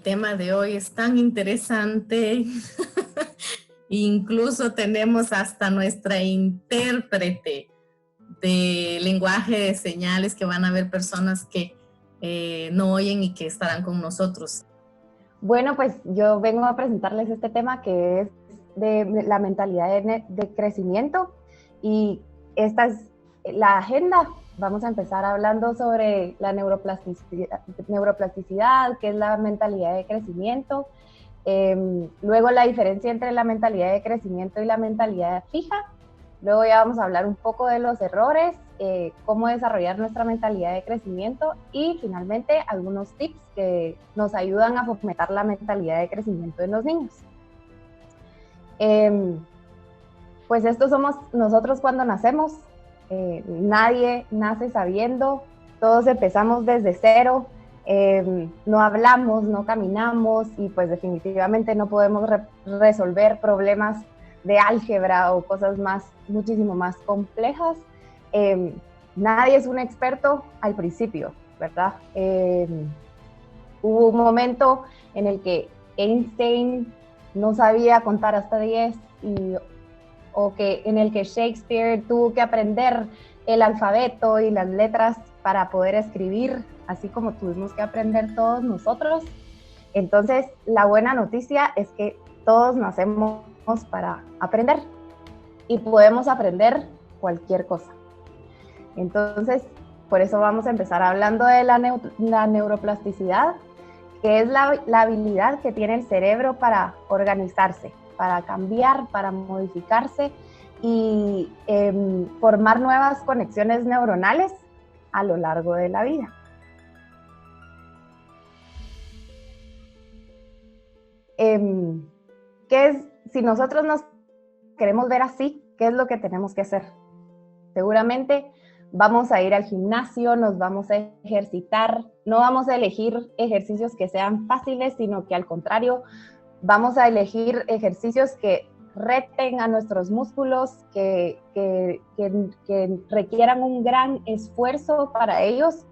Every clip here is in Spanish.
tema de hoy es tan interesante. Incluso tenemos hasta nuestra intérprete de lenguaje de señales, que van a haber personas que no oyen y que estarán con nosotros. Bueno, pues yo vengo a presentarles este tema que es de la mentalidad de crecimiento, y esta es la agenda. Vamos a empezar hablando sobre la neuroplasticidad, que es la mentalidad de crecimiento. Luego la diferencia entre la mentalidad de crecimiento y la mentalidad fija. Luego ya vamos a hablar un poco de los errores, cómo desarrollar nuestra mentalidad de crecimiento, y finalmente algunos tips que nos ayudan a fomentar la mentalidad de crecimiento en los niños. Pues estos somos nosotros cuando nacemos. Nadie nace sabiendo, todos empezamos desde cero. No hablamos, no caminamos, y pues definitivamente no podemos resolver problemas de álgebra o cosas muchísimo más complejas. Nadie es un experto al principio, ¿verdad? Hubo un momento en el que Einstein no sabía contar hasta 10, o que en el que Shakespeare tuvo que aprender el alfabeto y las letras para poder escribir, así como tuvimos que aprender todos nosotros. Entonces, la buena noticia es que todos nacemos para aprender, y podemos aprender cualquier cosa. Entonces, por eso vamos a empezar hablando de la neuroplasticidad, que es la habilidad que tiene el cerebro para organizarse, para cambiar, para modificarse y formar nuevas conexiones neuronales a lo largo de la vida. Si nosotros nos queremos ver así, ¿qué es lo que tenemos que hacer? Seguramente vamos a ir al gimnasio, nos vamos a ejercitar, no vamos a elegir ejercicios que sean fáciles, sino que al contrario, vamos a elegir ejercicios que reten a nuestros músculos, que requieran un gran esfuerzo para ellos,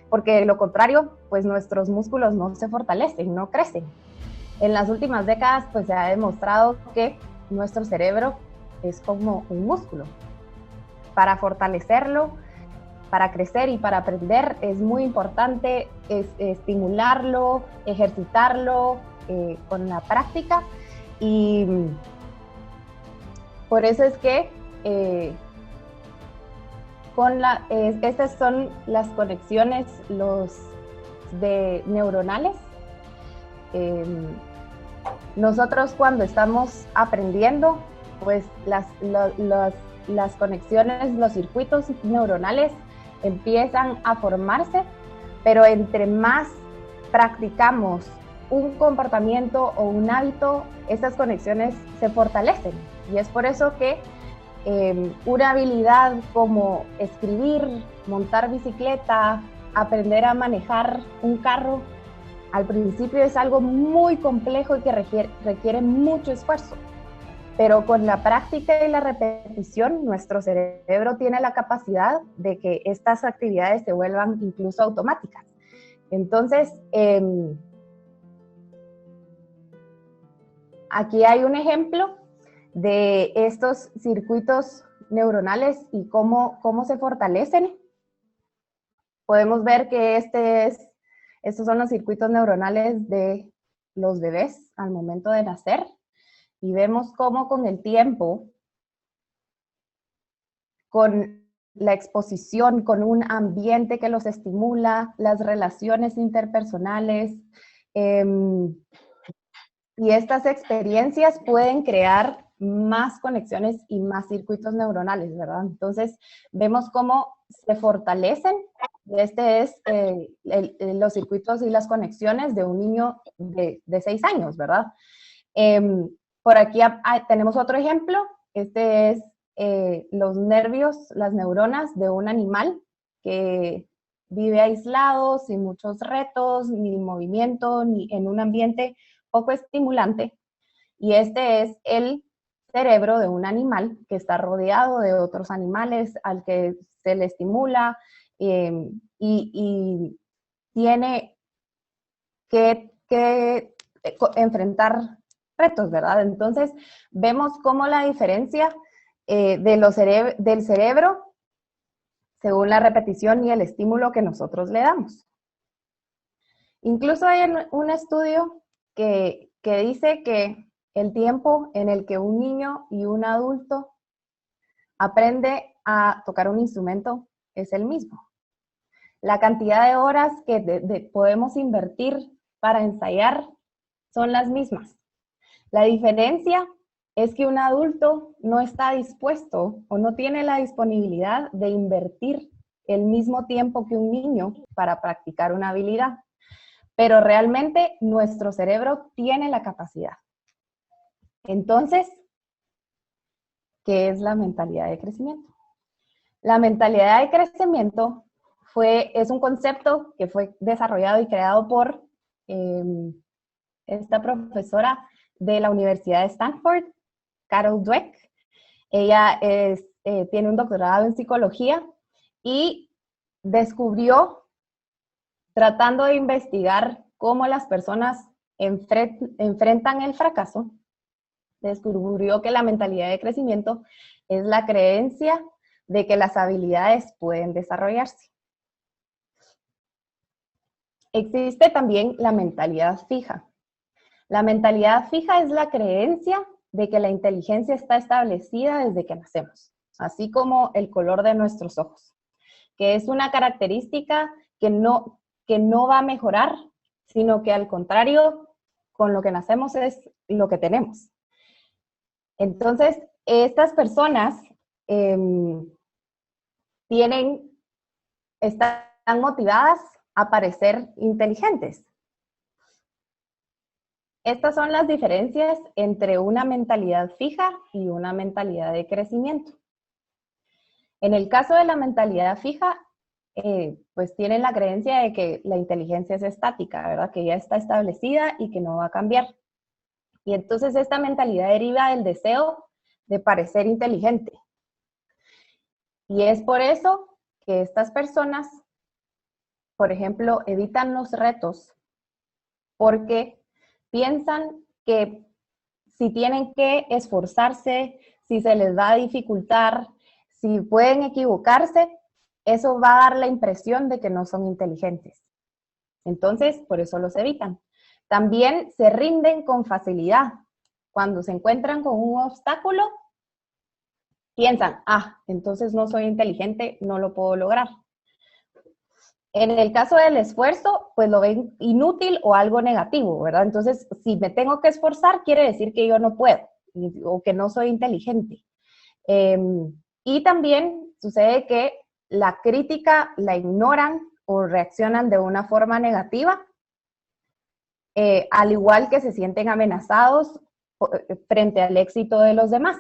porque de lo contrario, pues nuestros músculos no se fortalecen, no crecen. En las últimas décadas, pues se ha demostrado que nuestro cerebro es como un músculo. Para fortalecerlo, para crecer y para aprender, es muy importante estimularlo, ejercitarlo con la práctica, y por eso es que estas son las conexiones neuronales. Nosotros cuando estamos aprendiendo, pues las conexiones, los circuitos neuronales empiezan a formarse, pero entre más practicamos un comportamiento o un hábito, estas conexiones se fortalecen. Y es por eso que una habilidad como escribir, montar bicicleta, aprender a manejar un carro, al principio es algo muy complejo y que requiere mucho esfuerzo. Pero con la práctica y la repetición, nuestro cerebro tiene la capacidad de que estas actividades se vuelvan incluso automáticas. Entonces, aquí hay un ejemplo de estos circuitos neuronales y cómo se fortalecen. Podemos ver que estos son los circuitos neuronales de los bebés al momento de nacer, y vemos cómo con el tiempo, con la exposición, con un ambiente que los estimula, las relaciones interpersonales, y estas experiencias pueden crear más conexiones y más circuitos neuronales, ¿verdad? Entonces, vemos cómo se fortalecen. Este es los circuitos y las conexiones de un niño de 6 años, ¿verdad? Por aquí tenemos otro ejemplo. Este es los nervios, las neuronas de un animal que vive aislado, sin muchos retos, ni movimiento, ni en un ambiente poco estimulante. Y este es el cerebro de un animal que está rodeado de otros animales al que se le estimula, y tiene que enfrentar retos, ¿verdad? Entonces, vemos cómo la diferencia del cerebro según la repetición y el estímulo que nosotros le damos. Incluso hay un estudio que dice que el tiempo en el que un niño y un adulto aprende a tocar un instrumento es el mismo. La cantidad de horas que podemos invertir para ensayar son las mismas. La diferencia es que un adulto no está dispuesto o no tiene la disponibilidad de invertir el mismo tiempo que un niño para practicar una habilidad. Pero realmente nuestro cerebro tiene la capacidad. Entonces, ¿qué es la mentalidad de crecimiento? La mentalidad de crecimiento es un concepto que fue desarrollado y creado por esta profesora de la Universidad de Stanford, Carol Dweck. Ella tiene un doctorado en psicología y descubrió, tratando de investigar cómo las personas enfrentan el fracaso, descubrió que la mentalidad de crecimiento es la creencia de que las habilidades pueden desarrollarse. Existe también la mentalidad fija. La mentalidad fija es la creencia de que la inteligencia está establecida desde que nacemos, así como el color de nuestros ojos, que es una característica que no va a mejorar, sino que al contrario, con lo que nacemos es lo que tenemos. Entonces, estas personas están motivadas a parecer inteligentes. Estas son las diferencias entre una mentalidad fija y una mentalidad de crecimiento. En el caso de la mentalidad fija, pues tienen la creencia de que la inteligencia es estática, ¿verdad? Que ya está establecida y que no va a cambiar. Y entonces esta mentalidad deriva del deseo de parecer inteligente. Y es por eso que estas personas, por ejemplo, evitan los retos porque piensan que si tienen que esforzarse, si se les va a dificultar, si pueden equivocarse, eso va a dar la impresión de que no son inteligentes. Entonces, por eso los evitan. También se rinden con facilidad. Cuando se encuentran con un obstáculo, piensan, entonces no soy inteligente, no lo puedo lograr. En el caso del esfuerzo, pues lo ven inútil o algo negativo, ¿verdad? Entonces, si me tengo que esforzar, quiere decir que yo no puedo o que no soy inteligente. Y también sucede que la crítica la ignoran o reaccionan de una forma negativa, al igual que se sienten amenazados frente al éxito de los demás.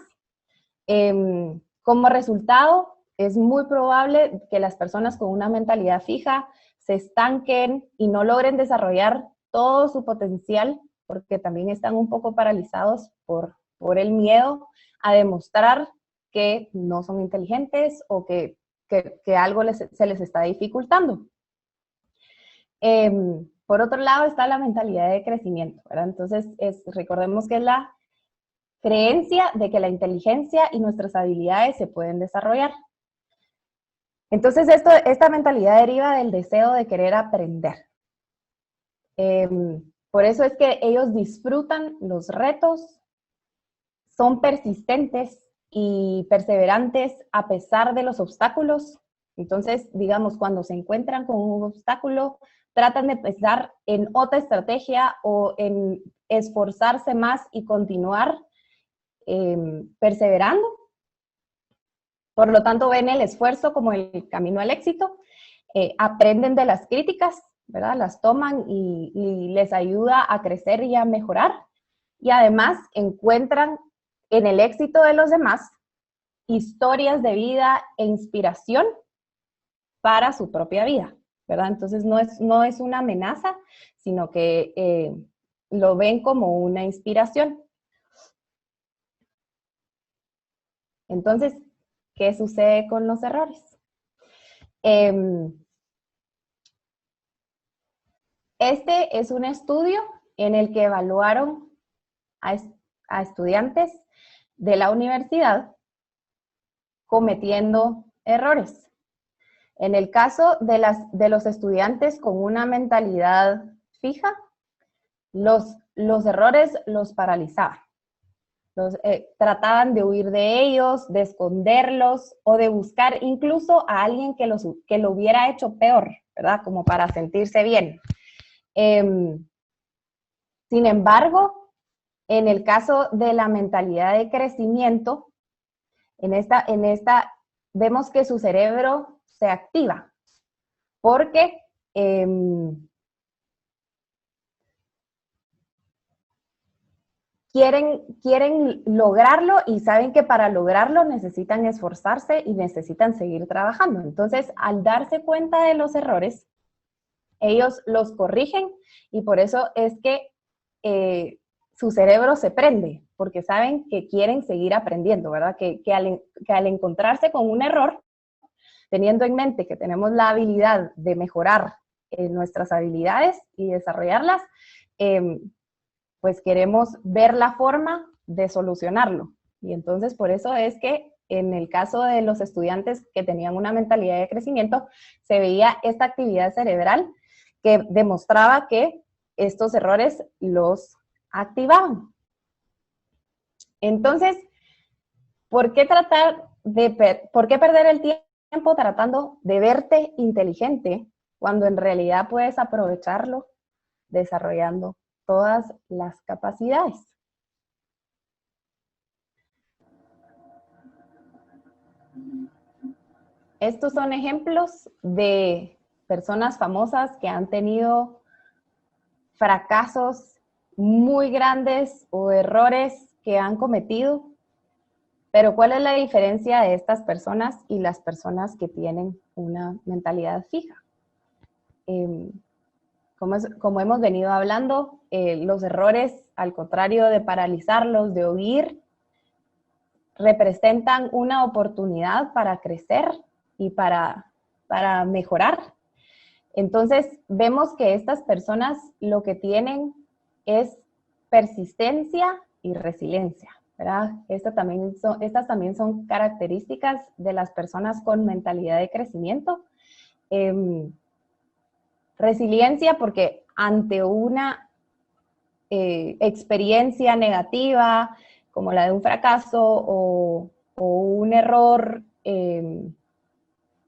Como resultado, es muy probable que las personas con una mentalidad fija se estanquen y no logren desarrollar todo su potencial, porque también están un poco paralizados por el miedo a demostrar que no son inteligentes o que algo se les está dificultando. Por otro lado está la mentalidad de crecimiento, ¿verdad? Entonces, recordemos que es la creencia de que la inteligencia y nuestras habilidades se pueden desarrollar. Entonces, esta mentalidad deriva del deseo de querer aprender. Por eso es que ellos disfrutan los retos, son persistentes y perseverantes a pesar de los obstáculos. Entonces, digamos, cuando se encuentran con un obstáculo, tratan de pensar en otra estrategia o en esforzarse más y continuar perseverando. Por lo tanto, ven el esfuerzo como el camino al éxito, aprenden de las críticas, ¿verdad? Las toman y les ayuda a crecer y a mejorar. Y además encuentran en el éxito de los demás historias de vida e inspiración para su propia vida, ¿verdad? Entonces no es una amenaza, sino que lo ven como una inspiración. Entonces, ¿qué sucede con los errores? Este es un estudio en el que evaluaron a estudiantes de la universidad cometiendo errores. En el caso de los estudiantes con una mentalidad fija, los errores los paralizaban. Trataban de huir de ellos, de esconderlos o de buscar incluso a alguien que lo hubiera hecho peor, ¿verdad? Como para sentirse bien. Sin embargo, en el caso de la mentalidad de crecimiento, en esta vemos que su cerebro se activa porque quieren lograrlo y saben que para lograrlo necesitan esforzarse y necesitan seguir trabajando. Entonces, al darse cuenta de los errores, ellos los corrigen y por eso es que su cerebro se prende, porque saben que quieren seguir aprendiendo, ¿verdad? Que al encontrarse con un error, teniendo en mente que tenemos la habilidad de mejorar nuestras habilidades y desarrollarlas, pues queremos ver la forma de solucionarlo. Y entonces por eso es que en el caso de los estudiantes que tenían una mentalidad de crecimiento, se veía esta actividad cerebral que demostraba que estos errores los activaban. Entonces, ¿por qué perder el tiempo tratando de verte inteligente cuando en realidad puedes aprovecharlo desarrollando todas las capacidades? Estos son ejemplos de personas famosas que han tenido fracasos muy grandes o errores que han cometido. Pero ¿cuál es la diferencia de estas personas y las personas que tienen una mentalidad fija? Como hemos venido hablando, los errores, al contrario de paralizarlos, de huir, representan una oportunidad para crecer y para mejorar. Entonces, vemos que estas personas lo que tienen es persistencia y resiliencia, ¿verdad? Estas también son características de las personas con mentalidad de crecimiento. Resiliencia porque ante una experiencia negativa, como la de un fracaso o un error,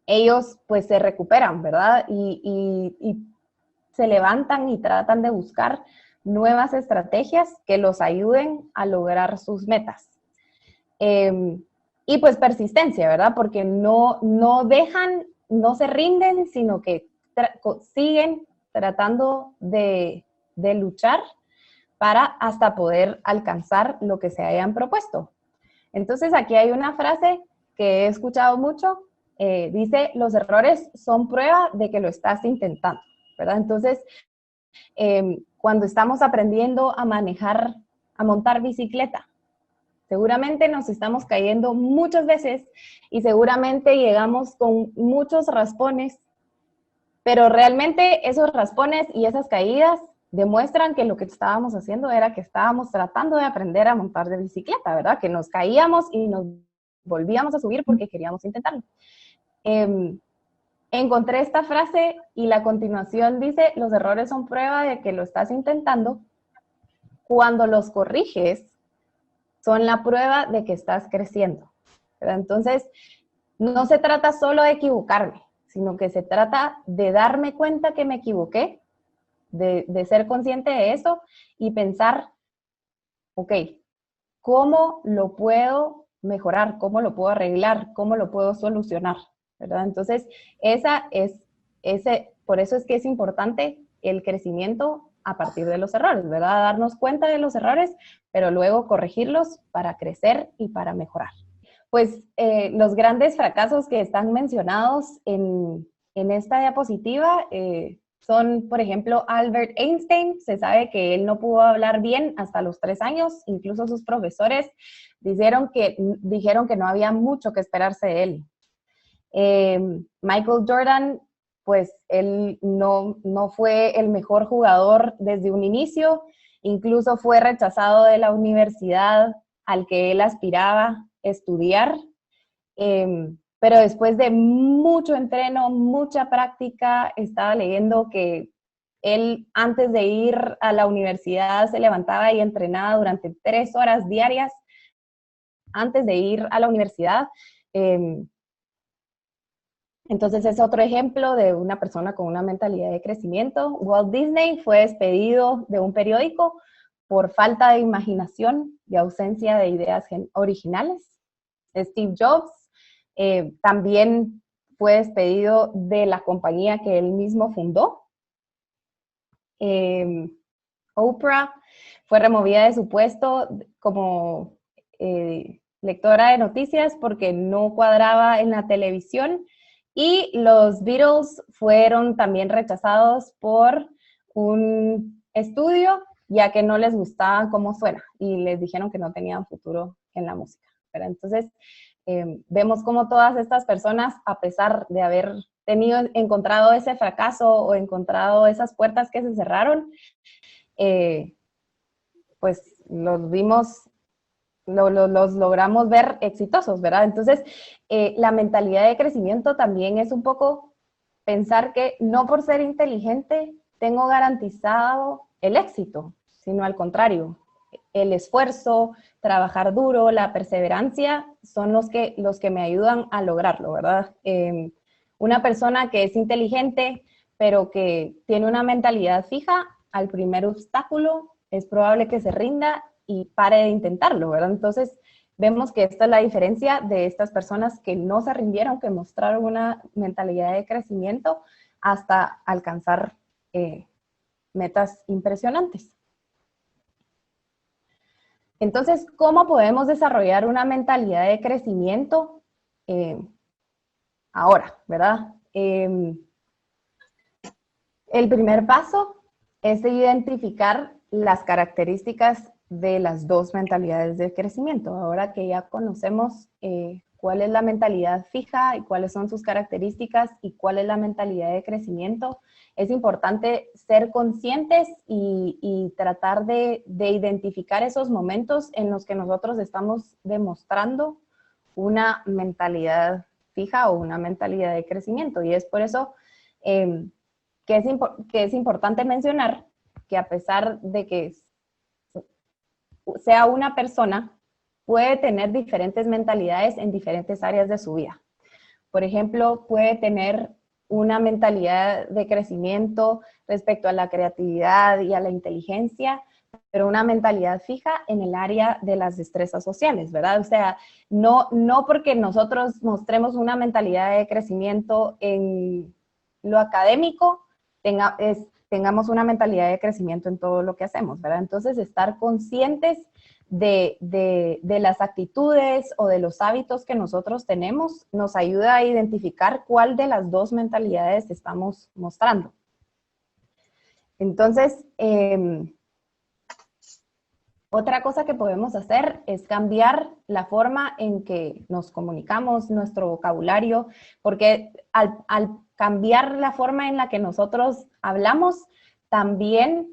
ellos pues se recuperan, ¿verdad? Y se levantan y tratan de buscar nuevas estrategias que los ayuden a lograr sus metas. Y pues persistencia, ¿verdad? Porque no se rinden, sino que siguen tratando de luchar para hasta poder alcanzar lo que se hayan propuesto. Entonces aquí hay una frase que he escuchado mucho, dice, los errores son prueba de que lo estás intentando, ¿verdad? Entonces, cuando estamos aprendiendo a manejar, a montar bicicleta, seguramente nos estamos cayendo muchas veces y seguramente llegamos con muchos raspones, pero realmente esos raspones y esas caídas demuestran que lo que estábamos haciendo era que estábamos tratando de aprender a montar de bicicleta, ¿verdad? Que nos caíamos y nos volvíamos a subir porque queríamos intentarlo. Encontré esta frase y la continuación dice, los errores son prueba de que lo estás intentando. Cuando los corriges, son la prueba de que estás creciendo, ¿verdad? Entonces, no se trata solo de equivocarme, sino que se trata de darme cuenta que me equivoqué, de ser consciente de eso y pensar, ok, ¿cómo lo puedo mejorar? ¿Cómo lo puedo arreglar? ¿Cómo lo puedo solucionar? ¿Verdad? Entonces, por eso es que es importante el crecimiento a partir de los errores, ¿verdad? Darnos cuenta de los errores, pero luego corregirlos para crecer y para mejorar. Pues los grandes fracasos que están mencionados en esta diapositiva son, por ejemplo, Albert Einstein. Se sabe que él no pudo hablar bien hasta los 3 años. Incluso sus profesores dijeron que no había mucho que esperarse de él. Michael Jordan, pues él no fue el mejor jugador desde un inicio. Incluso fue rechazado de la universidad al que él aspiraba a estudiar. Pero después de mucho entreno, mucha práctica, estaba leyendo que él antes de ir a la universidad se levantaba y entrenaba durante 3 horas diarias antes de ir a la universidad. Entonces es otro ejemplo de una persona con una mentalidad de crecimiento. Walt Disney fue despedido de un periódico por falta de imaginación y ausencia de ideas originales. Steve Jobs también fue despedido de la compañía que él mismo fundó. Oprah fue removida de su puesto como lectora de noticias porque no cuadraba en la televisión. Y los Beatles fueron también rechazados por un estudio, ya que no les gustaba cómo suena y les dijeron que no tenían futuro en la música. Pero entonces, vemos cómo todas estas personas, a pesar de haber encontrado ese fracaso o encontrado esas puertas que se cerraron, pues los logramos ver exitosos, ¿verdad? Entonces, la mentalidad de crecimiento también es un poco pensar que no por ser inteligente tengo garantizado el éxito, sino al contrario, el esfuerzo, trabajar duro, la perseverancia son los que me ayudan a lograrlo, ¿verdad? Una persona que es inteligente, pero que tiene una mentalidad fija, al primer obstáculo es probable que se rinda y pare de intentarlo, ¿verdad? Entonces, vemos que esta es la diferencia de estas personas que no se rindieron, que mostraron una mentalidad de crecimiento hasta alcanzar metas impresionantes. Entonces, ¿cómo podemos desarrollar una mentalidad de crecimiento ahora, verdad? El primer paso es identificar las características de las dos mentalidades de crecimiento. Ahora que ya conocemos cuál es la mentalidad fija y cuáles son sus características y cuál es la mentalidad de crecimiento, es importante ser conscientes y tratar de identificar esos momentos en los que nosotros estamos demostrando una mentalidad fija o una mentalidad de crecimiento. Y es por eso que es importante mencionar que a pesar de que sea una persona, puede tener diferentes mentalidades en diferentes áreas de su vida. Por ejemplo, puede tener una mentalidad de crecimiento respecto a la creatividad y a la inteligencia, pero una mentalidad fija en el área de las destrezas sociales, ¿verdad? O sea, no porque nosotros mostremos una mentalidad de crecimiento en lo académico, tengamos una mentalidad de crecimiento en todo lo que hacemos, ¿verdad? Entonces, estar conscientes de las actitudes o de los hábitos que nosotros tenemos nos ayuda a identificar cuál de las dos mentalidades estamos mostrando. Entonces, otra cosa que podemos hacer es cambiar la forma en que nos comunicamos, nuestro vocabulario, porque al cambiar la forma en la que nosotros hablamos, también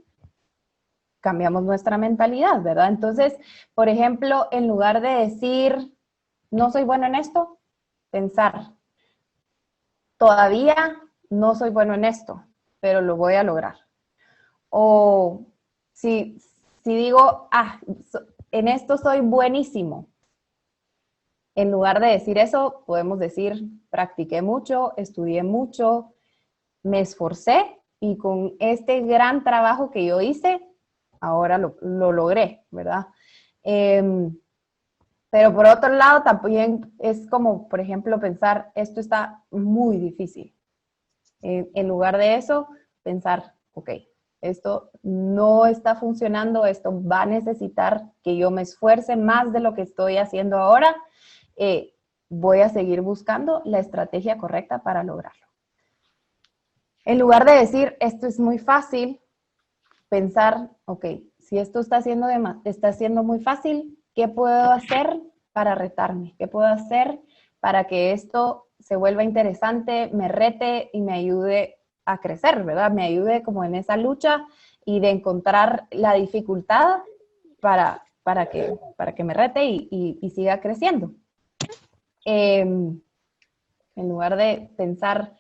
cambiamos nuestra mentalidad, ¿verdad? Entonces, por ejemplo, en lugar de decir, no soy bueno en esto, pensar, todavía no soy bueno en esto, pero lo voy a lograr. O si digo, en esto soy buenísimo, en lugar de decir eso, podemos decir, practiqué mucho, estudié mucho, me esforcé y con este gran trabajo que yo hice, ahora lo logré, ¿verdad? Pero por otro lado, también es como, por ejemplo, pensar, esto está muy difícil. En lugar de eso, pensar, ok, esto no está funcionando, esto va a necesitar que yo me esfuerce más de lo que estoy haciendo ahora. Voy a seguir buscando la estrategia correcta para lograrlo. En lugar de decir, esto es muy fácil, pensar, ok, si esto está siendo muy fácil, ¿qué puedo hacer para retarme? ¿Qué puedo hacer para que esto se vuelva interesante, me rete y me ayude a crecer, ¿verdad? Me ayude como en esa lucha y de encontrar la dificultad para que me rete y siga creciendo. En lugar de pensar,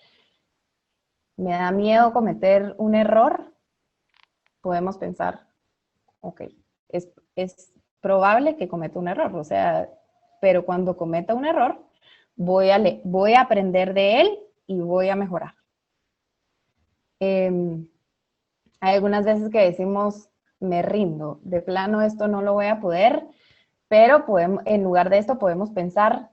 me da miedo cometer un error, podemos pensar, ok, es probable que cometa un error, o sea, pero cuando cometa un error, voy a aprender de él y voy a mejorar. Hay algunas veces que decimos, me rindo, de plano esto no lo voy a poder, pero en lugar de esto podemos pensar,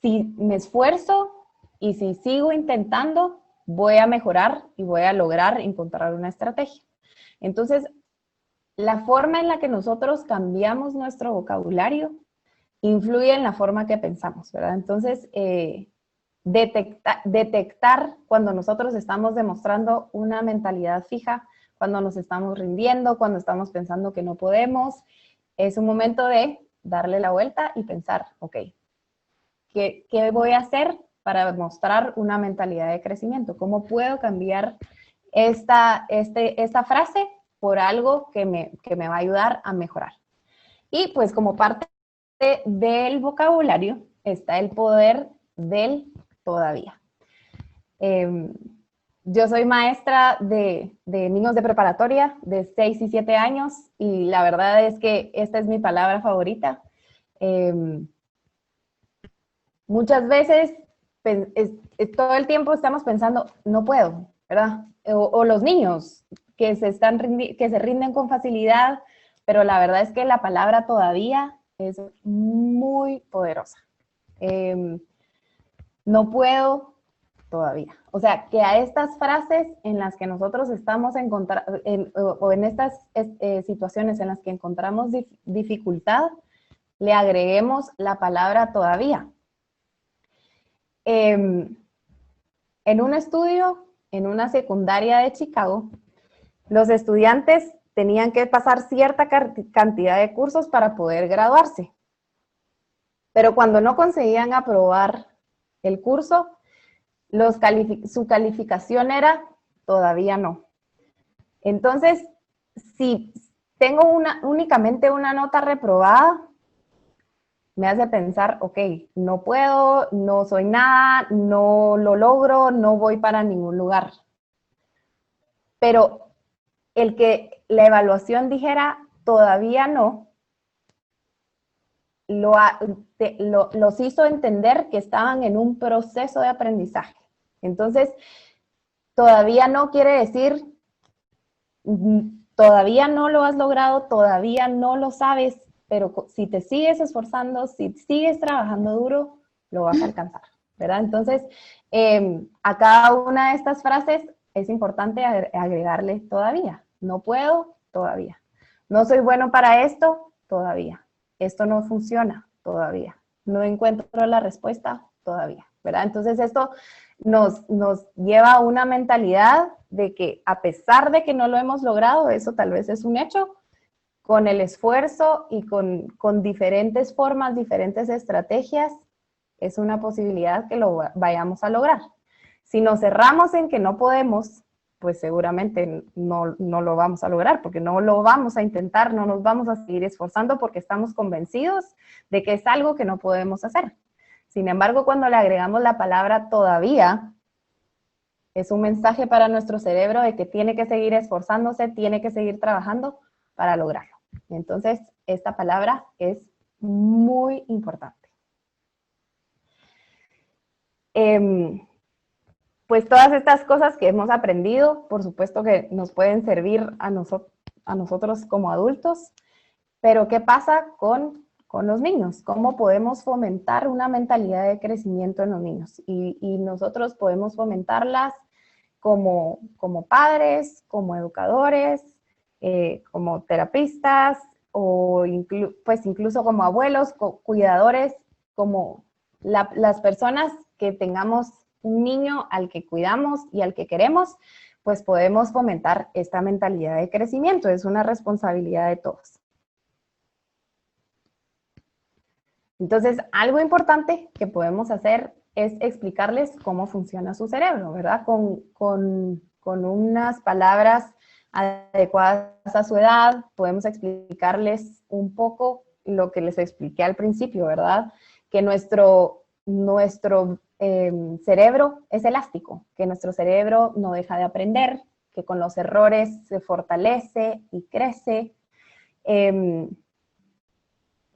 si me esfuerzo y si sigo intentando, voy a mejorar y voy a lograr encontrar una estrategia. Entonces, la forma en la que nosotros cambiamos nuestro vocabulario influye en la forma que pensamos, ¿verdad? Entonces, detectar cuando nosotros estamos demostrando una mentalidad fija, cuando nos estamos rindiendo, cuando estamos pensando que no podemos, es un momento de darle la vuelta y pensar, ok, ¿qué voy a hacer para mostrar una mentalidad de crecimiento? ¿Cómo puedo cambiar esta frase por algo que me va a ayudar a mejorar? Y pues como parte del vocabulario está el poder del todavía. Yo soy maestra de niños de preparatoria de 6 y 7 años y la verdad es que esta es mi palabra favorita. Muchas veces todo el tiempo estamos pensando, no puedo, ¿verdad? O los niños que se rinden con facilidad, pero la verdad es que la palabra todavía es muy poderosa. No puedo todavía. O sea, que a estas frases en las que nosotros estamos o en estas situaciones en las que encontramos dificultad, le agreguemos la palabra todavía. En un estudio, en una secundaria de Chicago, los estudiantes tenían que pasar cierta cantidad de cursos para poder graduarse. Pero cuando no conseguían aprobar el curso, su calificación era todavía no. Entonces, si tengo únicamente una nota reprobada, me hace pensar, ok, no puedo, no soy nada, no lo logro, no voy para ningún lugar. Pero el que la evaluación dijera todavía no, los hizo entender que estaban en un proceso de aprendizaje. Entonces, todavía no quiere decir, todavía no lo has logrado, todavía no lo sabes, pero si te sigues esforzando, si sigues trabajando duro, lo vas a alcanzar, ¿verdad? Entonces, a cada una de estas frases es importante agregarle todavía. No puedo, todavía. No soy bueno para esto, todavía. Esto no funciona, todavía. No encuentro la respuesta, todavía, ¿verdad? Entonces, esto nos lleva a una mentalidad de que a pesar de que no lo hemos logrado, eso tal vez es un hecho, con el esfuerzo y con diferentes formas, diferentes estrategias, es una posibilidad que lo vayamos a lograr. Si nos cerramos en que no podemos, pues seguramente no lo vamos a lograr, porque no lo vamos a intentar, no nos vamos a seguir esforzando porque estamos convencidos de que es algo que no podemos hacer. Sin embargo, cuando le agregamos la palabra todavía, es un mensaje para nuestro cerebro de que tiene que seguir esforzándose, tiene que seguir trabajando para lograrlo. Entonces, esta palabra es muy importante. Pues todas estas cosas que hemos aprendido, por supuesto que nos pueden servir a nosotros como adultos, pero ¿qué pasa con los niños? ¿Cómo podemos fomentar una mentalidad de crecimiento en los niños? Y nosotros podemos fomentarlas como padres, como educadores, como terapistas, o incluso como abuelos, cuidadores, como las personas que tengamos un niño al que cuidamos y al que queremos, pues podemos fomentar esta mentalidad de crecimiento. Es una responsabilidad de todos. Entonces, algo importante que podemos hacer es explicarles cómo funciona su cerebro, ¿verdad? Con unas palabras adecuadas a su edad, podemos explicarles un poco lo que les expliqué al principio, ¿verdad? Que nuestro cerebro es elástico, que nuestro cerebro no deja de aprender, que con los errores se fortalece y crece,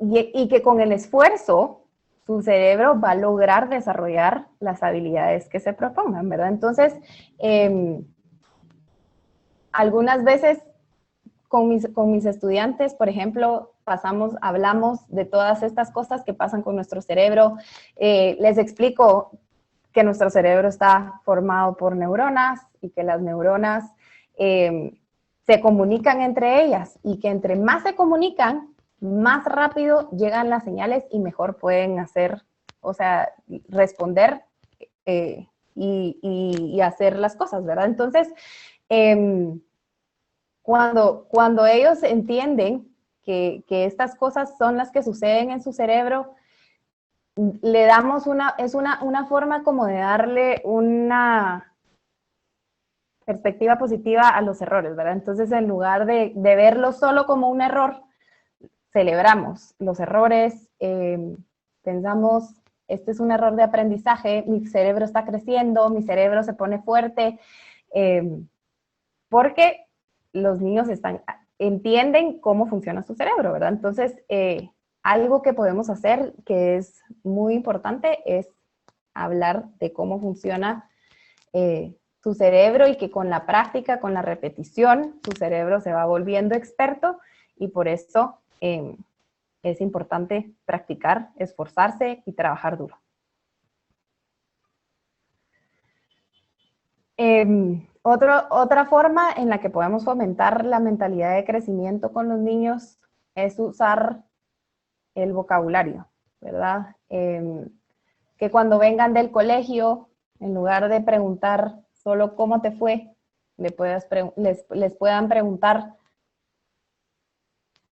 y que con el esfuerzo su cerebro va a lograr desarrollar las habilidades que se propongan, ¿verdad? Entonces, algunas veces con mis estudiantes, por ejemplo, hablamos de todas estas cosas que pasan con nuestro cerebro. Les explico que nuestro cerebro está formado por neuronas y que las neuronas se comunican entre ellas y que entre más se comunican, más rápido llegan las señales y mejor pueden hacer, o sea, responder y hacer las cosas, ¿verdad? Entonces, cuando ellos entienden que estas cosas son las que suceden en su cerebro, le damos una forma como de darle una perspectiva positiva a los errores, ¿verdad? Entonces, en lugar de verlo solo como un error, celebramos los errores, pensamos, este es un error de aprendizaje, mi cerebro está creciendo, mi cerebro se pone fuerte, porque los niños entienden cómo funciona su cerebro, ¿verdad? Entonces, algo que podemos hacer que es muy importante es hablar de cómo funciona su cerebro y que con la práctica, con la repetición, su cerebro se va volviendo experto y por eso es importante practicar, esforzarse y trabajar duro. Otra forma en la que podemos fomentar la mentalidad de crecimiento con los niños es usar el vocabulario, ¿verdad? Que cuando vengan del colegio, en lugar de preguntar solo cómo te fue, les puedan preguntar,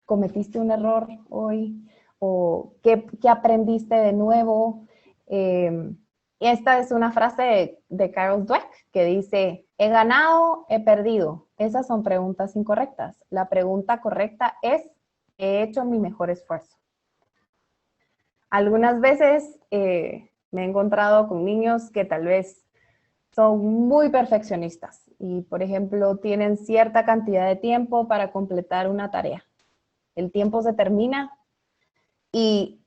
¿cometiste un error hoy? ¿O qué aprendiste de nuevo? Esta es una frase de Carol Dweck que dice, he ganado, he perdido. Esas son preguntas incorrectas. La pregunta correcta es, he hecho mi mejor esfuerzo. Algunas veces me he encontrado con niños que tal vez son muy perfeccionistas y, por ejemplo, tienen cierta cantidad de tiempo para completar una tarea. El tiempo se termina y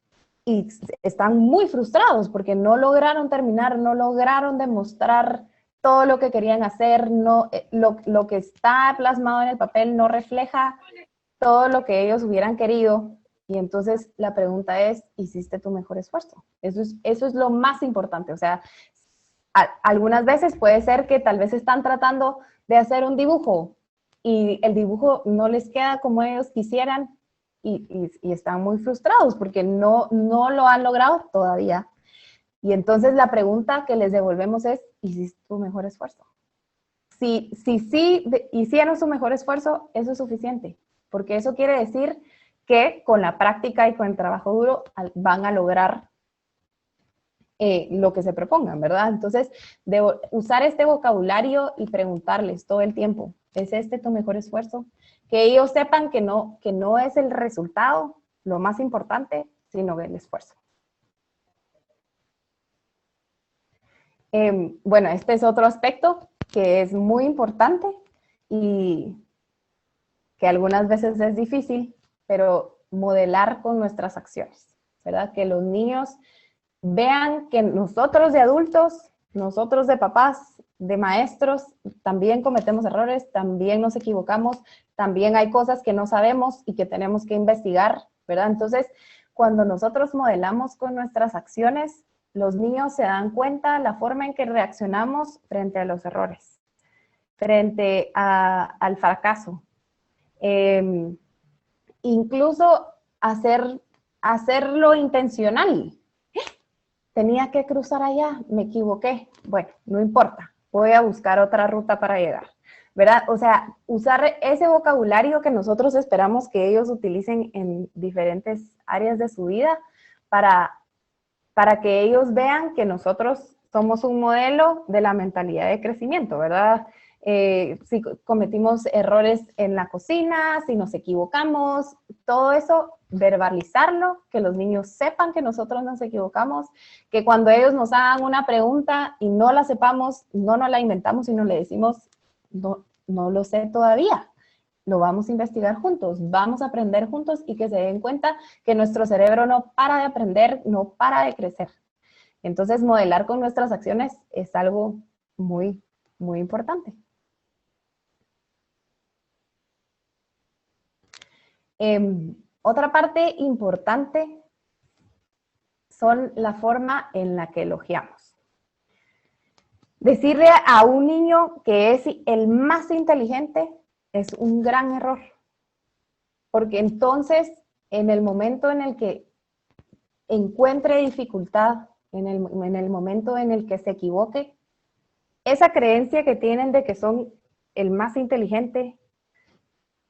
están muy frustrados porque no lograron terminar, no lograron demostrar todo lo que querían hacer, lo que está plasmado en el papel no refleja todo lo que ellos hubieran querido. Y entonces la pregunta es, ¿hiciste tu mejor esfuerzo? Eso es lo más importante. O sea, algunas veces puede ser que tal vez están tratando de hacer un dibujo y el dibujo no les queda como ellos quisieran y están muy frustrados porque no lo han logrado todavía. Y entonces la pregunta que les devolvemos es, ¿hiciste tu mejor esfuerzo? Si hicieron su mejor esfuerzo, eso es suficiente, porque eso quiere decir que con la práctica y con el trabajo duro van a lograr lo que se propongan, ¿verdad? Entonces, usar este vocabulario y preguntarles todo el tiempo, ¿es este tu mejor esfuerzo? Que ellos sepan que no es el resultado lo más importante, sino el esfuerzo. Bueno, este es otro aspecto que es muy importante y que algunas veces es difícil, pero modelar con nuestras acciones, ¿verdad? Que los niños vean que nosotros de adultos, nosotros de papás, de maestros, también cometemos errores, también nos equivocamos, también hay cosas que no sabemos y que tenemos que investigar, ¿verdad? Entonces, cuando nosotros modelamos con nuestras acciones, los niños se dan cuenta la forma en que reaccionamos frente a los errores, frente al fracaso. Incluso hacerlo intencional. Tenía que cruzar allá, me equivoqué. Bueno, no importa, voy a buscar otra ruta para llegar, ¿verdad? O sea, usar ese vocabulario que nosotros esperamos que ellos utilicen en diferentes áreas de su vida para que ellos vean que nosotros somos un modelo de la mentalidad de crecimiento, ¿verdad? si cometimos errores en la cocina, si nos equivocamos, todo eso, verbalizarlo, que los niños sepan que nosotros nos equivocamos, que cuando ellos nos hagan una pregunta y no la sepamos, no nos la inventamos, sino le decimos, no, no lo sé todavía, lo vamos a investigar juntos, vamos a aprender juntos y que se den cuenta que nuestro cerebro no para de aprender, no para de crecer. Entonces, modelar con nuestras acciones es algo muy, muy importante. Otra parte importante son la forma en la que elogiamos. Decirle a un niño que es el más inteligente es un gran error, porque entonces en el momento en el que encuentre dificultad, en el momento en el que se equivoque, esa creencia que tienen de que son el más inteligente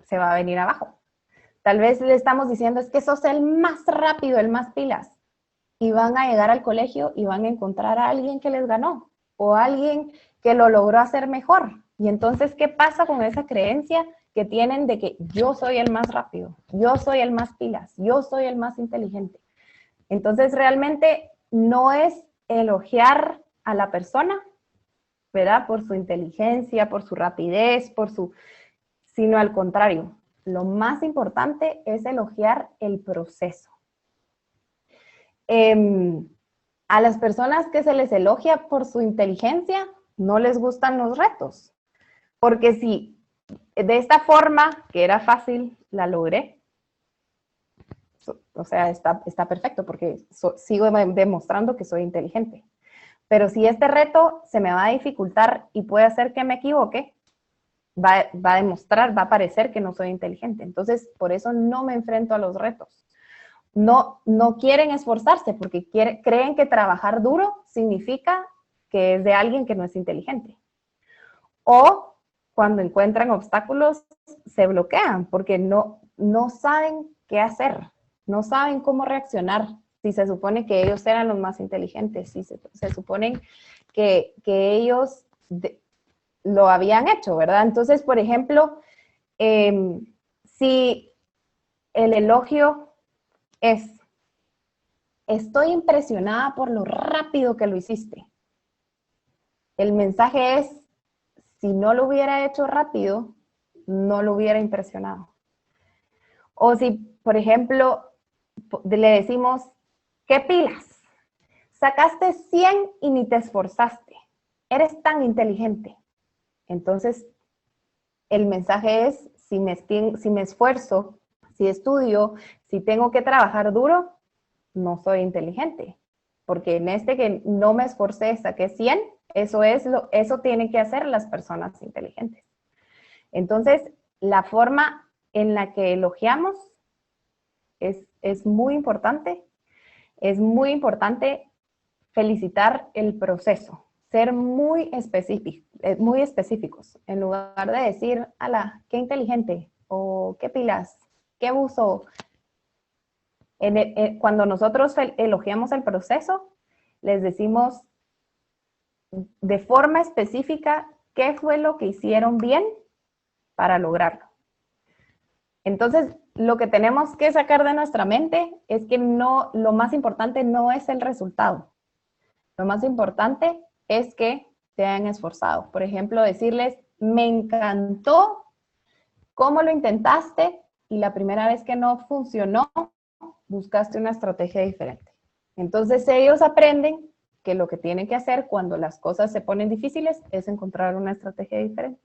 se va a venir abajo. Tal vez le estamos diciendo, es que sos el más rápido, el más pilas. Y van a llegar al colegio y van a encontrar a alguien que les ganó o a alguien que lo logró hacer mejor. Y entonces, ¿qué pasa con esa creencia que tienen de que yo soy el más rápido, yo soy el más pilas, yo soy el más inteligente? Entonces, realmente no es elogiar a la persona, ¿verdad? Por su inteligencia, por su rapidez, sino al contrario. Lo más importante es elogiar el proceso. A las personas que se les elogia por su inteligencia, no les gustan los retos. Porque si de esta forma, que era fácil, la logré, o sea, está perfecto porque sigo demostrando que soy inteligente. Pero si este reto se me va a dificultar y puede hacer que me equivoque, va a demostrar, va a parecer que no soy inteligente. Entonces, por eso no me enfrento a los retos. No quieren esforzarse porque creen que trabajar duro significa que es de alguien que no es inteligente. O cuando encuentran obstáculos, se bloquean porque no saben qué hacer, no saben cómo reaccionar. Si se supone que ellos eran los más inteligentes, si se supone que ellos lo habían hecho, ¿verdad? Entonces, por ejemplo, si el elogio es, estoy impresionada por lo rápido que lo hiciste. El mensaje es, si no lo hubiera hecho rápido, no lo hubiera impresionado. O si, por ejemplo, le decimos, ¿qué pilas? Sacaste 100 y ni te esforzaste. Eres tan inteligente. Entonces, el mensaje es, si me esfuerzo, si estudio, si tengo que trabajar duro, no soy inteligente. Porque en este que no me esforcé, saqué 100, eso tienen que hacer las personas inteligentes. Entonces, la forma en la que elogiamos es muy importante. Es muy importante felicitar el proceso. Ser muy específicos, en lugar de decir, ala, qué inteligente, o qué pilas, qué buzo. Cuando nosotros elogiamos el proceso, les decimos de forma específica qué fue lo que hicieron bien para lograrlo. Entonces, lo que tenemos que sacar de nuestra mente es que lo más importante no es el resultado. Lo más importante es que se hayan esforzado. Por ejemplo, decirles, me encantó cómo lo intentaste y la primera vez que no funcionó, buscaste una estrategia diferente. Entonces ellos aprenden que lo que tienen que hacer cuando las cosas se ponen difíciles es encontrar una estrategia diferente.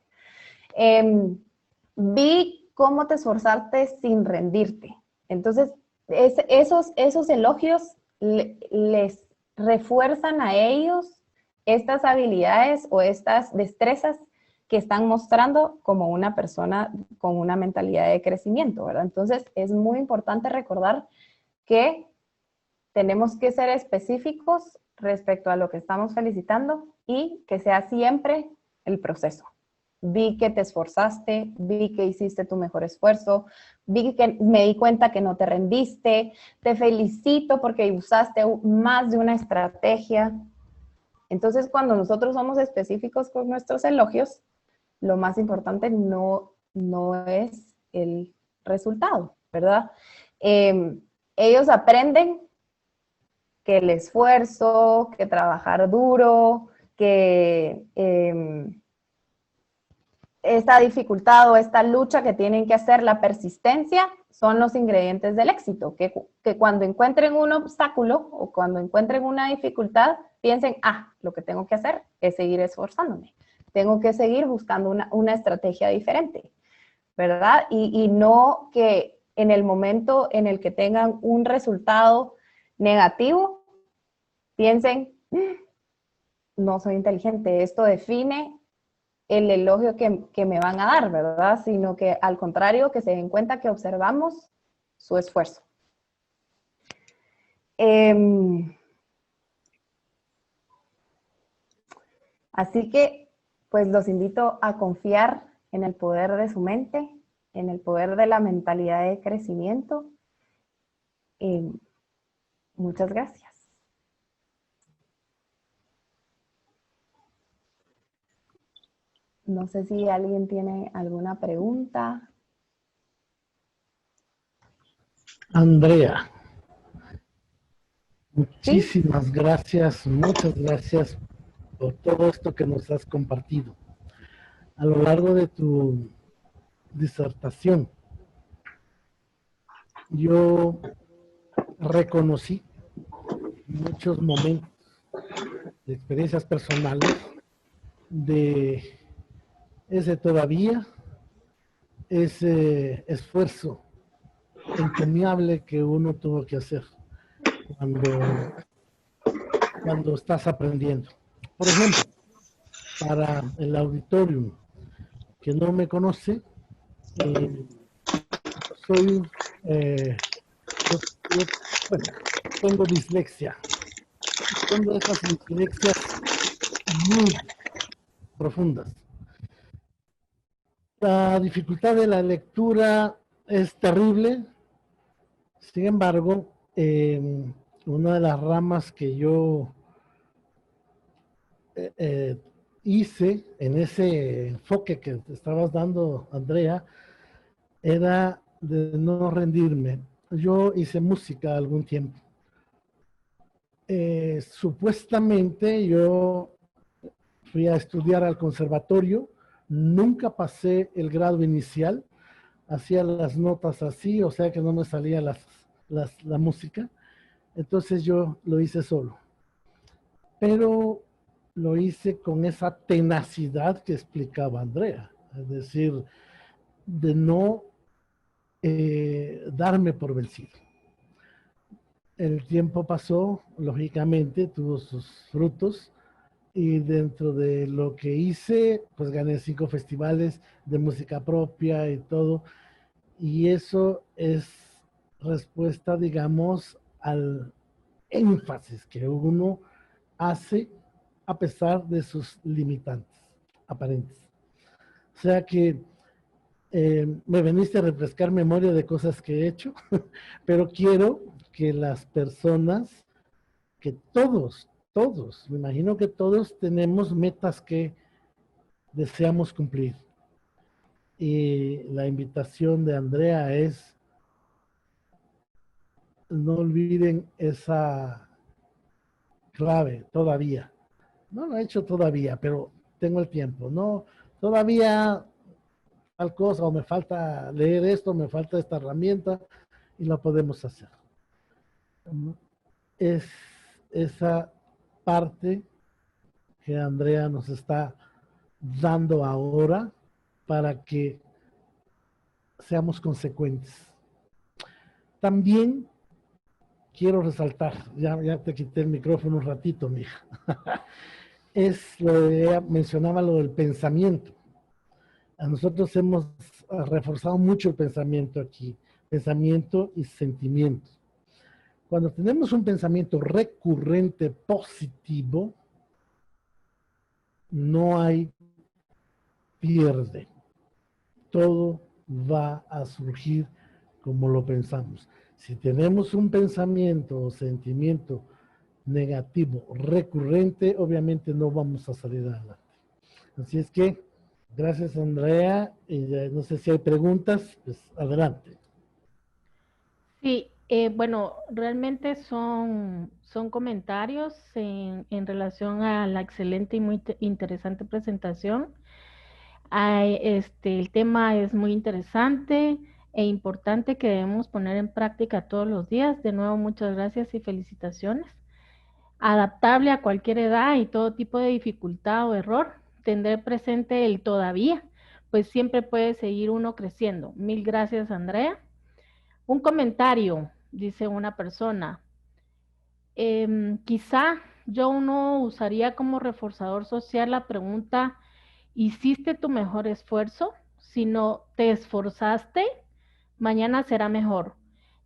Vi cómo te esforzaste sin rendirte. Entonces, esos elogios les refuerzan a ellos estas habilidades o estas destrezas que están mostrando como una persona con una mentalidad de crecimiento, ¿verdad? Entonces, es muy importante recordar que tenemos que ser específicos respecto a lo que estamos felicitando y que sea siempre el proceso. Vi que te esforzaste, vi que hiciste tu mejor esfuerzo, vi que me di cuenta que no te rendiste, te felicito porque usaste más de una estrategia. Entonces, cuando nosotros somos específicos con nuestros elogios, lo más importante no es el resultado, ¿verdad? Ellos aprenden que el esfuerzo, que trabajar duro, que esta dificultad o esta lucha que tienen que hacer, la persistencia, son los ingredientes del éxito. Que cuando encuentren un obstáculo o cuando encuentren una dificultad, piensen, lo que tengo que hacer es seguir esforzándome. Tengo que seguir buscando una estrategia diferente, ¿verdad? Y no que en el momento en el que tengan un resultado negativo, piensen, no soy inteligente, esto define el elogio que me van a dar, ¿verdad? Sino que al contrario, que se den cuenta que observamos su esfuerzo. Así que, pues los invito a confiar en el poder de su mente, en el poder de la mentalidad de crecimiento. Muchas gracias. No sé si alguien tiene alguna pregunta. Andrea, muchísimas gracias, muchas gracias por todo esto que nos has compartido. A lo largo de tu disertación, yo reconocí muchos momentos de experiencias personales de ese todavía, ese esfuerzo encomiable que uno tuvo que hacer cuando estás aprendiendo. Por ejemplo, para el auditorium que no me conoce, bueno, tengo dislexia. Tengo esas dislexias muy profundas. La dificultad de la lectura es terrible. Sin embargo, una de las ramas que yo hice en ese enfoque que te estabas dando, Andrea, era de no rendirme. Yo hice música algún tiempo. Supuestamente yo fui a estudiar al conservatorio, nunca pasé el grado inicial, hacía las notas así, o sea que no me salía la música, entonces yo lo hice solo. Pero lo hice con esa tenacidad que explicaba Andrea, es decir, de no darme por vencido. El tiempo pasó, lógicamente, tuvo sus frutos, y dentro de lo que hice, pues gané 5 festivales de música propia y todo, y eso es respuesta, digamos, al énfasis que uno hace a pesar de sus limitantes aparentes. O sea que me veniste a refrescar memoria de cosas que he hecho, pero quiero que las personas, que todos, me imagino que todos tenemos metas que deseamos cumplir. Y la invitación de Andrea es, no olviden esa clave todavía. No lo he hecho todavía, pero tengo el tiempo. No, todavía tal cosa, o me falta leer esto, me falta esta herramienta, y la podemos hacer. Es esa parte que Andrea nos está dando ahora para que seamos consecuentes. También quiero resaltar, ya te quité el micrófono un ratito, mija. Es lo de, mencionaba lo del pensamiento. A nosotros hemos reforzado mucho el pensamiento aquí, pensamiento y sentimiento. Cuando tenemos un pensamiento recurrente positivo, no hay pierde. Todo va a surgir como lo pensamos. Si tenemos un pensamiento o sentimiento negativo recurrente, obviamente no vamos a salir adelante. Así es que Gracias, Andrea. Y no sé si hay preguntas, pues adelante. Sí, bueno, realmente son comentarios en relación a la excelente y muy interesante presentación. El tema es muy interesante e importante que debemos poner en práctica todos los días. De nuevo, muchas gracias y felicitaciones. Adaptable a cualquier edad y todo tipo de dificultad o error. Tener presente el todavía, pues siempre puede seguir uno creciendo. Mil gracias, Andrea. Un comentario, dice una persona. Quizá yo no usaría como reforzador social la pregunta, ¿hiciste tu mejor esfuerzo? Sino, ¿te esforzaste? Mañana será mejor.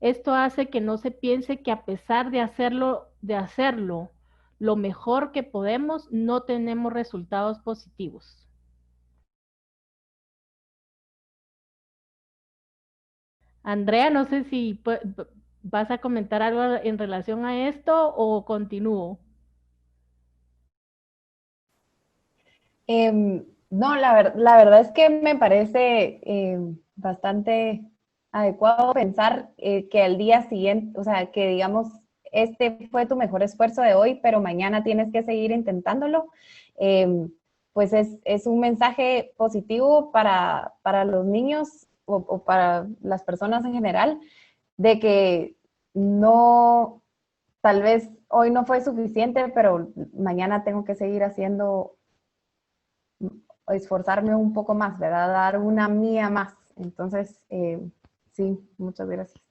Esto hace que no se piense que a pesar de hacerlo lo mejor que podemos, no tenemos resultados positivos. Andrea, no sé si vas a comentar algo en relación a esto o continúo. No, la verdad es que me parece bastante adecuado pensar que al día siguiente, o sea, que digamos, este fue tu mejor esfuerzo de hoy, pero mañana tienes que seguir intentándolo. Pues es un mensaje positivo para los niños o para las personas en general, de que no, tal vez hoy no fue suficiente, pero mañana tengo que seguir haciendo, esforzarme un poco más, ¿verdad? Dar una mía más. Entonces, sí, muchas gracias.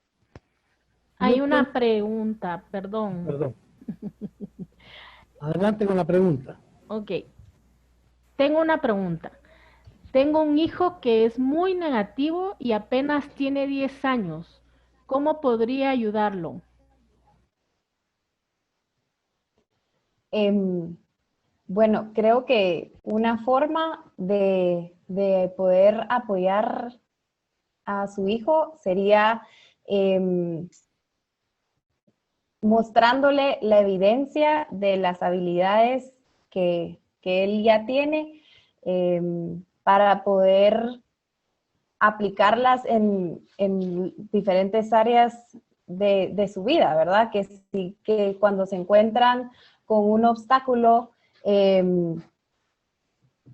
Hay una pregunta, perdón. Perdón. Adelante con la pregunta. Ok. Tengo una pregunta. Tengo un hijo que es muy negativo y apenas tiene 10 años. ¿Cómo podría ayudarlo? Bueno, creo que una forma de poder apoyar a su hijo sería mostrándole la evidencia de las habilidades que él ya tiene, para poder aplicarlas en diferentes áreas de su vida, ¿verdad? Que cuando se encuentran con un obstáculo,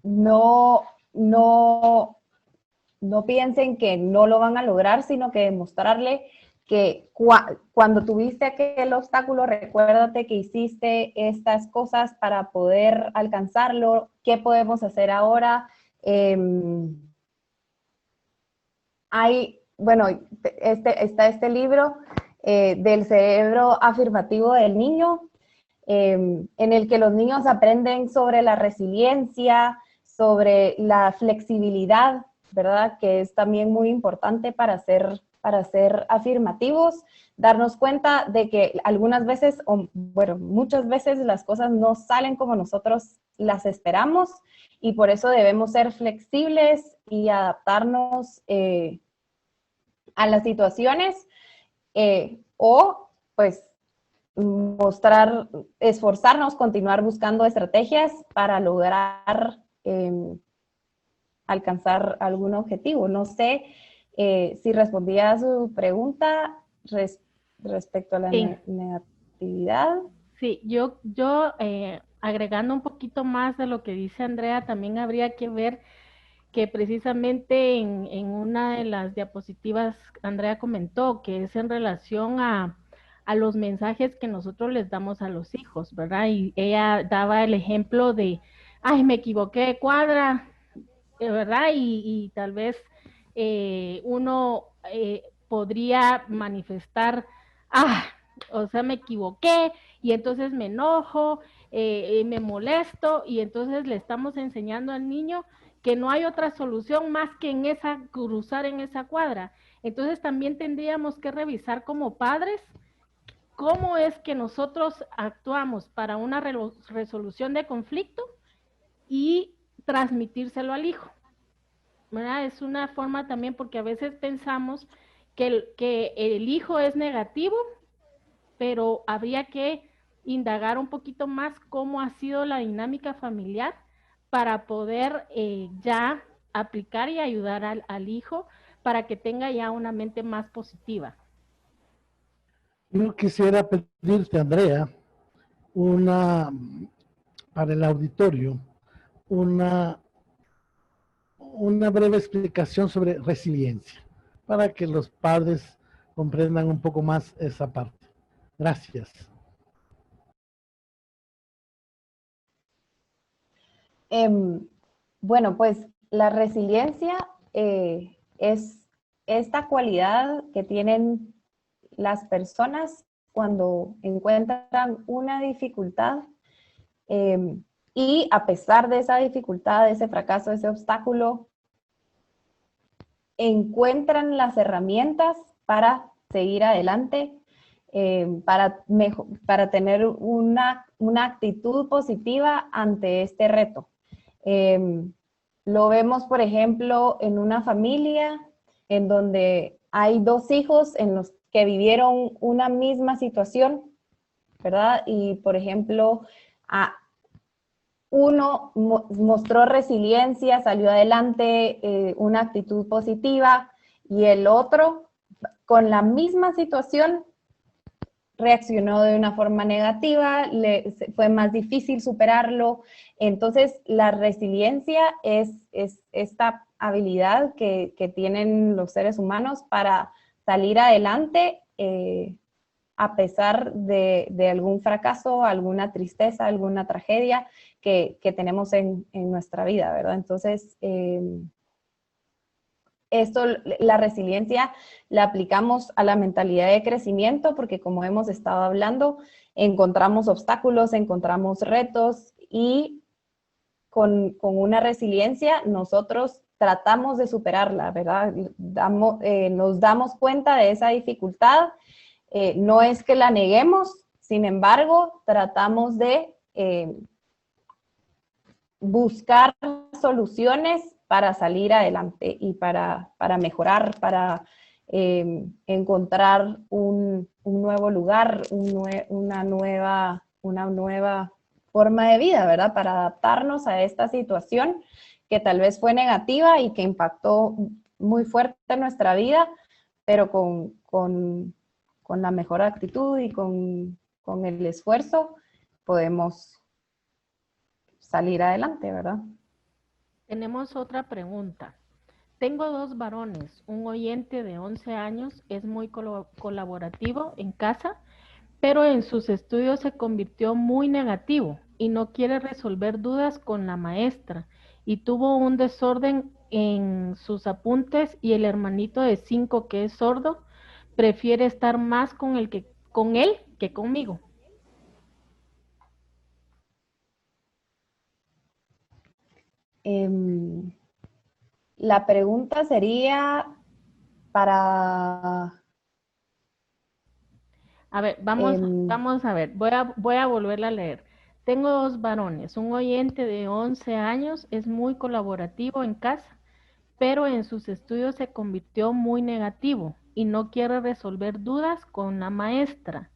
no, no, no piensen que no lo van a lograr, sino que demostrarle que cuando tuviste aquel obstáculo, recuérdate que hiciste estas cosas para poder alcanzarlo, qué podemos hacer ahora. Bueno, está este libro del cerebro afirmativo del niño, en el que los niños aprenden sobre la resiliencia, sobre la flexibilidad, ¿verdad? Que es también muy importante para ser afirmativos, darnos cuenta de que algunas veces, o bueno, muchas veces las cosas no salen como nosotros las esperamos, y por eso debemos ser flexibles y adaptarnos a las situaciones, o pues esforzarnos, continuar buscando estrategias para lograr alcanzar algún objetivo. No sé si respondía a su pregunta respecto a la Sí. negatividad. Sí, agregando un poquito más de lo que dice Andrea, también habría que ver que precisamente en una de las diapositivas Andrea comentó que es en relación a los mensajes que nosotros les damos a los hijos, ¿verdad? Y ella daba el ejemplo de, ay, me equivoqué de cuadra, ¿verdad? Y tal vez uno podría manifestar, ah, o sea, me equivoqué y entonces me enojo, me molesto y entonces le estamos enseñando al niño que no hay otra solución más que cruzar en esa cuadra. Entonces también tendríamos que revisar como padres cómo es que nosotros actuamos para una resolución de conflicto y transmitírselo al hijo, ¿verdad? Es una forma también porque a veces pensamos que el hijo es negativo, pero habría que indagar un poquito más cómo ha sido la dinámica familiar para poder ya aplicar y ayudar al hijo para que tenga ya una mente más positiva. Yo quisiera pedirte, Andrea, una, para el auditorio, una, una breve explicación sobre resiliencia, para que los padres comprendan un poco más esa parte. Gracias. Bueno, pues la resiliencia es esta cualidad que tienen las personas cuando encuentran una dificultad y a pesar de esa dificultad, de ese fracaso, de ese obstáculo, encuentran las herramientas para seguir adelante, para tener una actitud positiva ante este reto. Lo vemos, por ejemplo, en una familia en donde hay dos hijos en los que vivieron una misma situación, ¿verdad? Y, por ejemplo, uno mostró resiliencia, salió adelante, una actitud positiva, y el otro, con la misma situación, reaccionó de una forma negativa, fue más difícil superarlo. Entonces, la resiliencia es esta habilidad que tienen los seres humanos para salir adelante a pesar de algún fracaso, alguna tristeza, alguna tragedia que tenemos en nuestra vida, ¿verdad? Entonces, la resiliencia la aplicamos a la mentalidad de crecimiento porque, como hemos estado hablando, encontramos obstáculos, encontramos retos, y con una resiliencia nosotros tratamos de superarla, ¿verdad? Nos damos cuenta de esa dificultad, no es que la neguemos, sin embargo, tratamos de buscar soluciones para salir adelante y para mejorar, para encontrar un nuevo lugar, una nueva forma de vida, ¿verdad? Para adaptarnos a esta situación que tal vez fue negativa y que impactó muy fuerte en nuestra vida, pero con la mejor actitud y con el esfuerzo podemos salir adelante, ¿verdad? Tenemos otra pregunta. Tengo dos varones. Un oyente de 11 años es muy colaborativo en casa, pero en sus estudios se convirtió muy negativo y no quiere resolver dudas con la maestra y tuvo un desorden en sus apuntes, y el hermanito de 5, que es sordo, prefiere estar más con él que conmigo. La pregunta sería para... A ver, vamos a ver, voy a volverla a leer. Tengo dos varones. Un oyente de 11 años es muy colaborativo en casa, pero en sus estudios se convirtió muy negativo y no quiere resolver dudas con la maestra.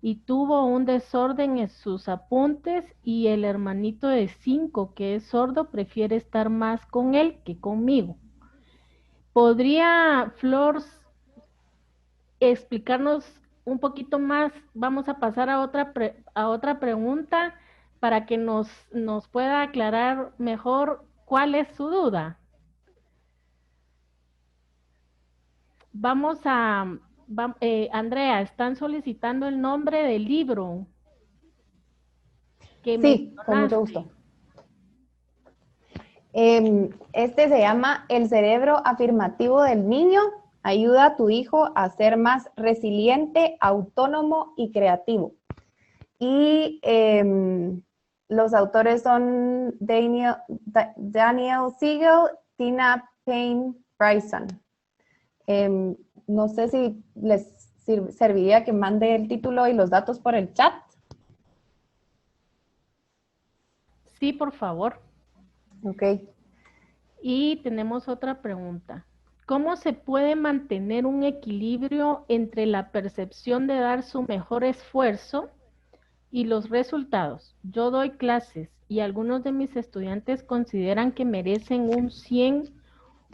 Y tuvo un desorden en sus apuntes, y el hermanito de 5, que es sordo, prefiere estar más con él que conmigo. ¿Podría Flor explicarnos un poquito más? Vamos a pasar a otra pregunta para que nos pueda aclarar mejor cuál es su duda. Andrea, están solicitando el nombre del libro que Sí, con mucho mencionaste. gusto. Este se llama El cerebro afirmativo del niño. Ayuda a tu hijo a ser más resiliente, autónomo y creativo. Y los autores son Daniel Siegel, Tina Payne Bryson. No sé si les serviría que mande el título y los datos por el chat. Sí, por favor. Ok. Y tenemos otra pregunta. ¿Cómo se puede mantener un equilibrio entre la percepción de dar su mejor esfuerzo y los resultados? Yo doy clases y algunos de mis estudiantes consideran que merecen un 100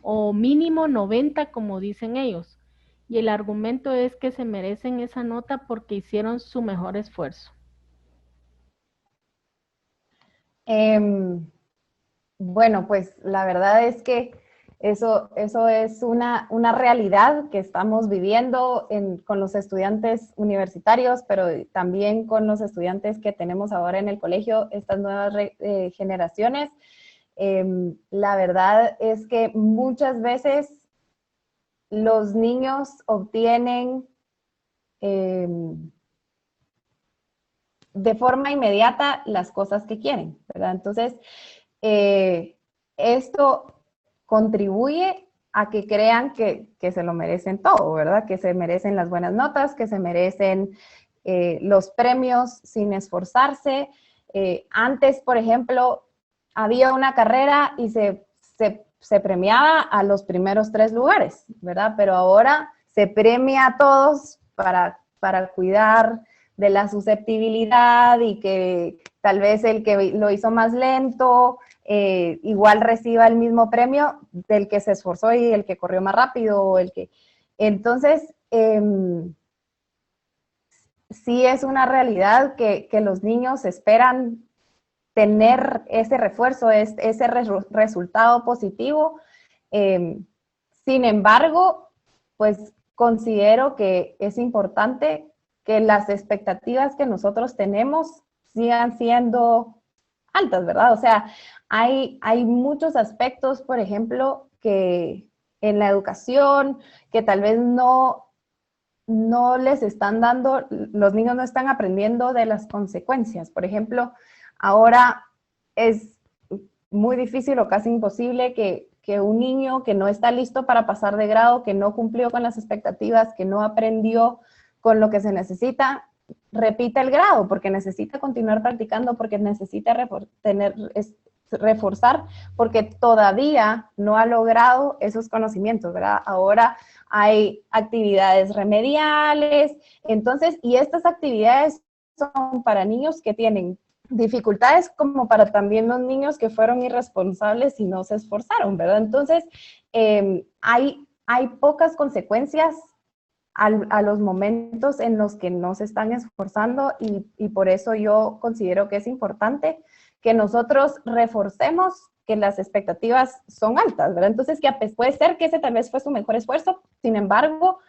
o mínimo 90, como dicen ellos. Y el argumento es que se merecen esa nota porque hicieron su mejor esfuerzo. Bueno, pues la verdad es que eso es una realidad que estamos viviendo con los estudiantes universitarios, pero también con los estudiantes que tenemos ahora en el colegio, estas nuevas generaciones. La verdad es que muchas veces los niños obtienen de forma inmediata las cosas que quieren, ¿verdad? Entonces, esto contribuye a que crean que se lo merecen todo, ¿verdad? Que se merecen las buenas notas, que se merecen los premios sin esforzarse. Antes, por ejemplo, había una carrera y se premiaba a los primeros 3 lugares, ¿verdad? Pero ahora se premia a todos para cuidar de la susceptibilidad y que tal vez el que lo hizo más lento igual reciba el mismo premio del que se esforzó y el que corrió más rápido. O el que... Entonces, sí es una realidad que los niños esperan tener ese refuerzo, ese resultado positivo. Sin embargo, pues considero que es importante que las expectativas que nosotros tenemos sigan siendo altas, ¿verdad? O sea, hay muchos aspectos, por ejemplo, que en la educación, que tal vez no les están dando, los niños no están aprendiendo de las consecuencias. Por ejemplo, ahora es muy difícil o casi imposible que un niño que no está listo para pasar de grado, que no cumplió con las expectativas, que no aprendió con lo que se necesita, repita el grado, porque necesita continuar practicando, porque necesita reforzar, porque todavía no ha logrado esos conocimientos, ¿verdad? Ahora hay actividades remediales, entonces, y estas actividades son para niños que tienen dificultades como para también los niños que fueron irresponsables y no se esforzaron, ¿verdad? Entonces, hay pocas consecuencias a los momentos en los que no se están esforzando y por eso yo considero que es importante que nosotros reforcemos que las expectativas son altas, ¿verdad? Entonces, que puede ser que ese tal vez fue su mejor esfuerzo, sin embargo,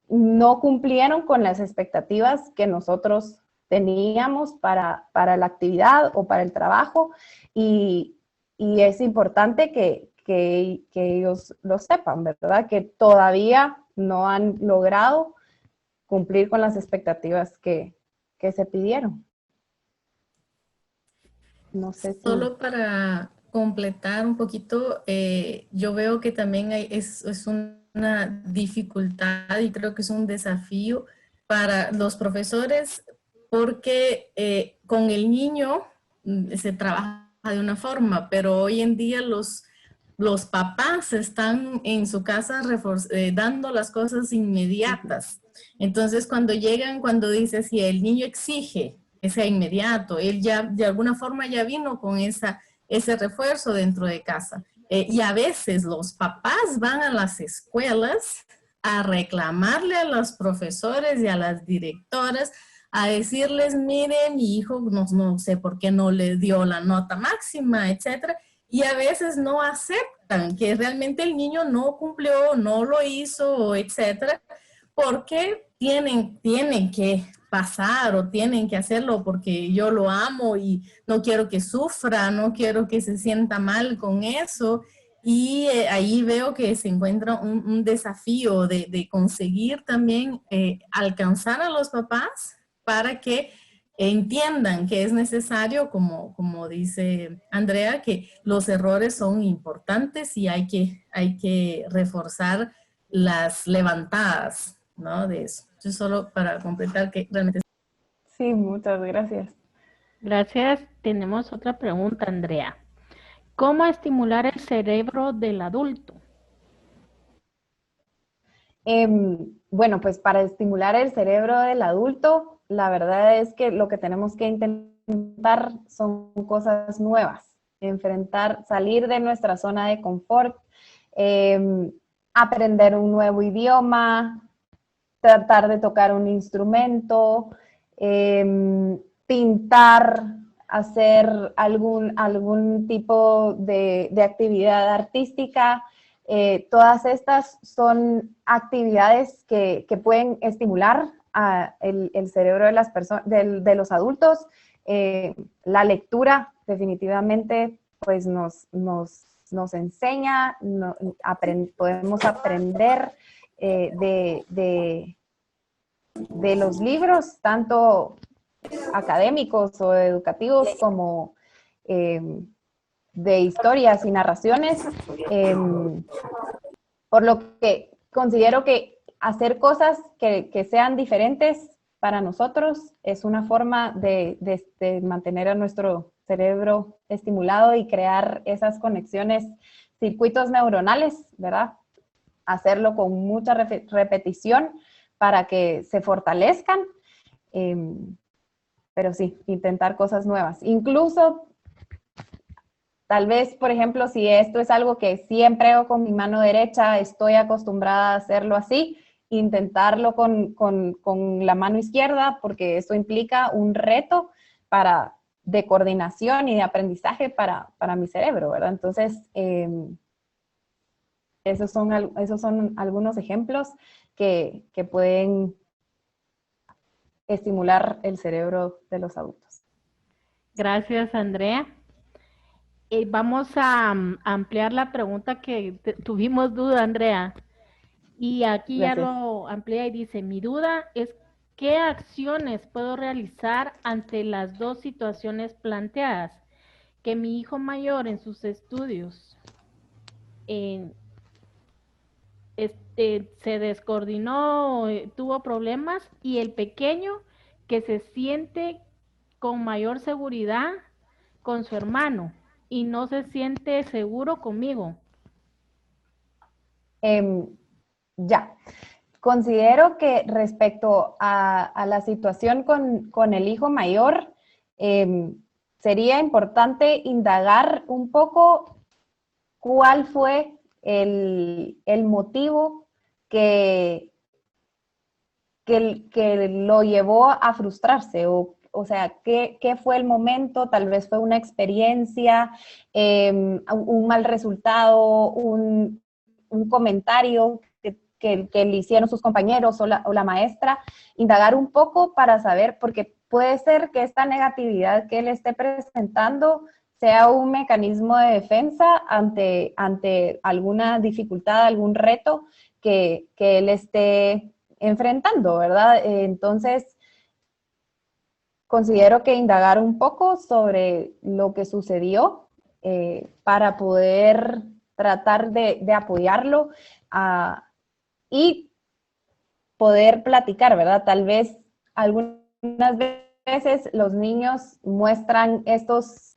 no cumplieron con las expectativas que nosotros teníamos para la actividad o para el trabajo y es importante que ellos lo sepan, ¿verdad? Que todavía no han logrado cumplir con las expectativas que se pidieron. No sé si... Solo para completar un poquito, yo veo que también es una dificultad y creo que es un desafío para los profesores porque con el niño se trabaja de una forma, pero hoy en día los papás están en su casa dando las cosas inmediatas. Entonces, cuando llegan, cuando dice, si el niño exige que sea inmediato, él ya de alguna forma ya vino con ese refuerzo dentro de casa. Y a veces los papás van a las escuelas a reclamarle a los profesores y a las directoras, a decirles, mire, mi hijo no sé por qué no le dio la nota máxima, etcétera. Y a veces no aceptan que realmente el niño no cumplió, no lo hizo, etcétera, porque tienen que pasar o tienen que hacerlo porque yo lo amo y no quiero que sufra, no quiero que se sienta mal con eso. Y ahí veo que se encuentra un desafío de conseguir también alcanzar a los papás para que entiendan que es necesario, como dice Andrea, que los errores son importantes y hay que reforzar las levantadas, ¿no? De eso. Yo solo para completar que realmente... Sí, muchas gracias. Gracias. Tenemos otra pregunta, Andrea. ¿Cómo estimular el cerebro del adulto? Bueno, pues para estimular el cerebro del adulto, la verdad es que lo que tenemos que intentar enfrentar son cosas nuevas, salir de nuestra zona de confort, aprender un nuevo idioma, tratar de tocar un instrumento, pintar, hacer algún tipo de actividad artística. Todas estas son actividades que pueden estimular el cerebro de las de los adultos. La lectura definitivamente pues nos enseña, podemos aprender de los libros, tanto académicos o educativos como de historias y narraciones, por lo que considero que hacer cosas que sean diferentes para nosotros es una forma de mantener a nuestro cerebro estimulado y crear esas conexiones, circuitos neuronales, ¿verdad? Hacerlo con mucha repetición para que se fortalezcan, pero sí, intentar cosas nuevas. Incluso, tal vez, por ejemplo, si esto es algo que siempre hago con mi mano derecha, estoy acostumbrada a hacerlo así, intentarlo con la mano izquierda, porque eso implica un reto de coordinación y de aprendizaje para mi cerebro, ¿verdad? Entonces, esos son algunos ejemplos que pueden estimular el cerebro de los adultos. Gracias, Andrea. Vamos a ampliar la pregunta que tuvimos duda, Andrea. Y aquí Gracias. ya lo amplía y dice, mi duda es ¿qué acciones puedo realizar ante las dos situaciones planteadas? Que mi hijo mayor en sus estudios se descoordinó, tuvo problemas, y el pequeño que se siente con mayor seguridad con su hermano y no se siente seguro conmigo. Ya. Considero que respecto a la situación con el hijo mayor, sería importante indagar un poco cuál fue el motivo que lo llevó a frustrarse, o sea, ¿qué fue el momento? Tal vez fue una experiencia, un mal resultado, un comentario que le hicieron sus compañeros o la maestra. Indagar un poco para saber, porque puede ser que esta negatividad que él esté presentando sea un mecanismo de defensa ante alguna dificultad, algún reto que él esté enfrentando, ¿verdad? Entonces, considero que indagar un poco sobre lo que sucedió para poder tratar de apoyarlo y poder platicar, ¿verdad? Tal vez algunas veces los niños muestran estos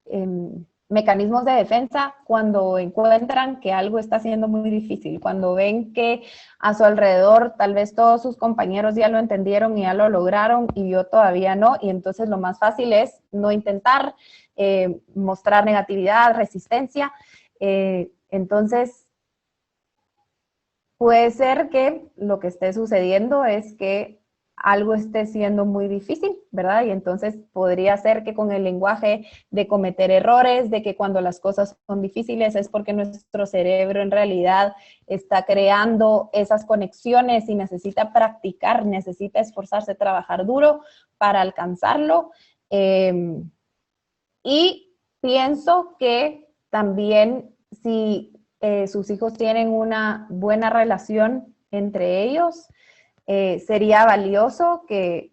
mecanismos de defensa cuando encuentran que algo está siendo muy difícil, cuando ven que a su alrededor tal vez todos sus compañeros ya lo entendieron y ya lo lograron y yo todavía no, y entonces lo más fácil es no intentar, mostrar negatividad, resistencia. Entonces, puede ser que lo que esté sucediendo es que algo esté siendo muy difícil, ¿verdad? Y entonces podría ser que con el lenguaje de cometer errores, de que cuando las cosas son difíciles es porque nuestro cerebro en realidad está creando esas conexiones y necesita practicar, necesita esforzarse, trabajar duro para alcanzarlo. Y pienso que también si sus hijos tienen una buena relación entre ellos, sería valioso que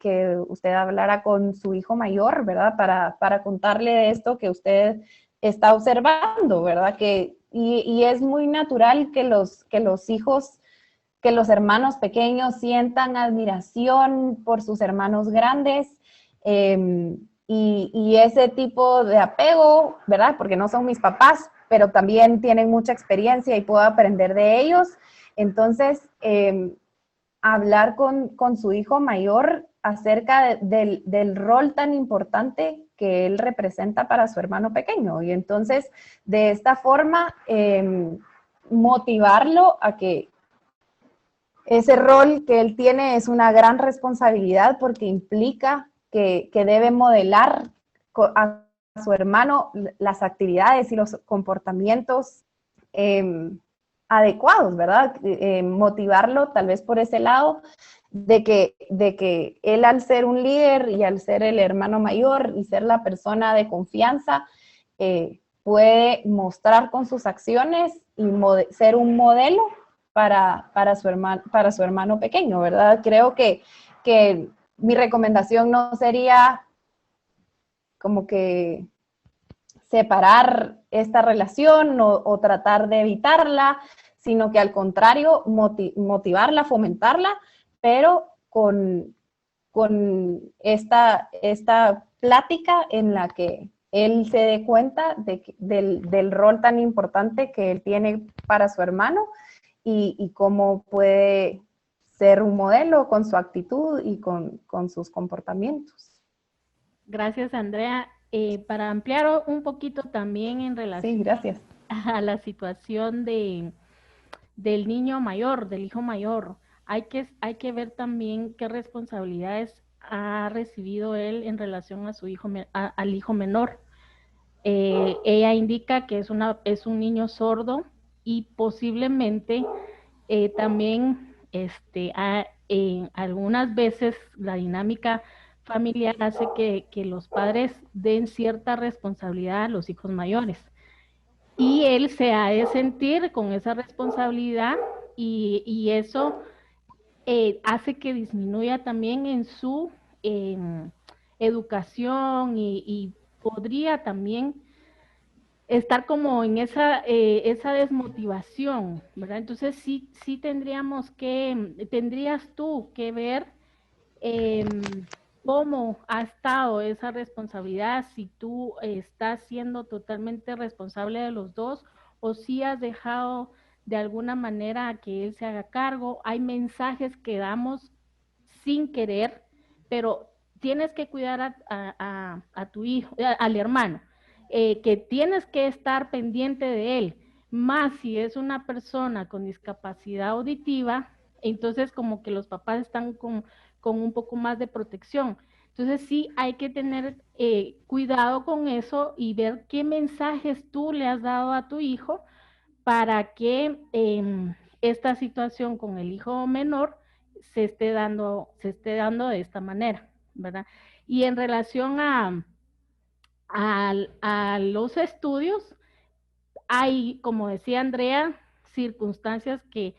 usted hablara con su hijo mayor, ¿verdad? Para contarle de esto que usted está observando, ¿verdad? Y es muy natural que los hijos, que los hermanos pequeños sientan admiración por sus hermanos grandes, y ese tipo de apego, ¿verdad? Porque no son mis papás, pero también tienen mucha experiencia y puedo aprender de ellos. Entonces, hablar con su hijo mayor acerca del rol tan importante que él representa para su hermano pequeño. Y entonces, de esta forma, motivarlo a que ese rol que él tiene es una gran responsabilidad porque implica que debe modelar a su hermano las actividades y los comportamientos adecuados, ¿verdad? Motivarlo tal vez por ese lado de que él, al ser un líder y al ser el hermano mayor y ser la persona de confianza, puede mostrar con sus acciones y ser un modelo para su hermano pequeño, ¿verdad? Creo que mi recomendación no sería como que separar esta relación o tratar de evitarla, sino que al contrario, motivarla, fomentarla, pero con esta plática en la que él se dé cuenta del rol tan importante que él tiene para su hermano y cómo puede ser un modelo con su actitud y con sus comportamientos. Gracias, Andrea. Para ampliar un poquito también en relación Sí, gracias. a la situación del niño mayor, del hijo mayor, hay que ver también qué responsabilidades ha recibido él en relación a su hijo, al hijo menor. Ella indica que es un niño sordo y posiblemente también algunas veces la dinámica familiar hace que los padres den cierta responsabilidad a los hijos mayores. Y él se ha de sentir con esa responsabilidad y eso hace que disminuya también en su educación y podría también estar como en esa desmotivación, ¿verdad? Entonces sí tendrías tú que ver cómo ha estado esa responsabilidad, si tú estás siendo totalmente responsable de los dos o si has dejado de alguna manera a que él se haga cargo. Hay mensajes que damos sin querer, pero tienes que cuidar a tu hijo, al hermano, que tienes que estar pendiente de él, más si es una persona con discapacidad auditiva, entonces como que los papás están con un poco más de protección. Entonces sí hay que tener cuidado con eso y ver qué mensajes tú le has dado a tu hijo para que esta situación con el hijo menor se esté dando de esta manera, ¿verdad? Y en relación a los estudios, hay, como decía Andrea, circunstancias que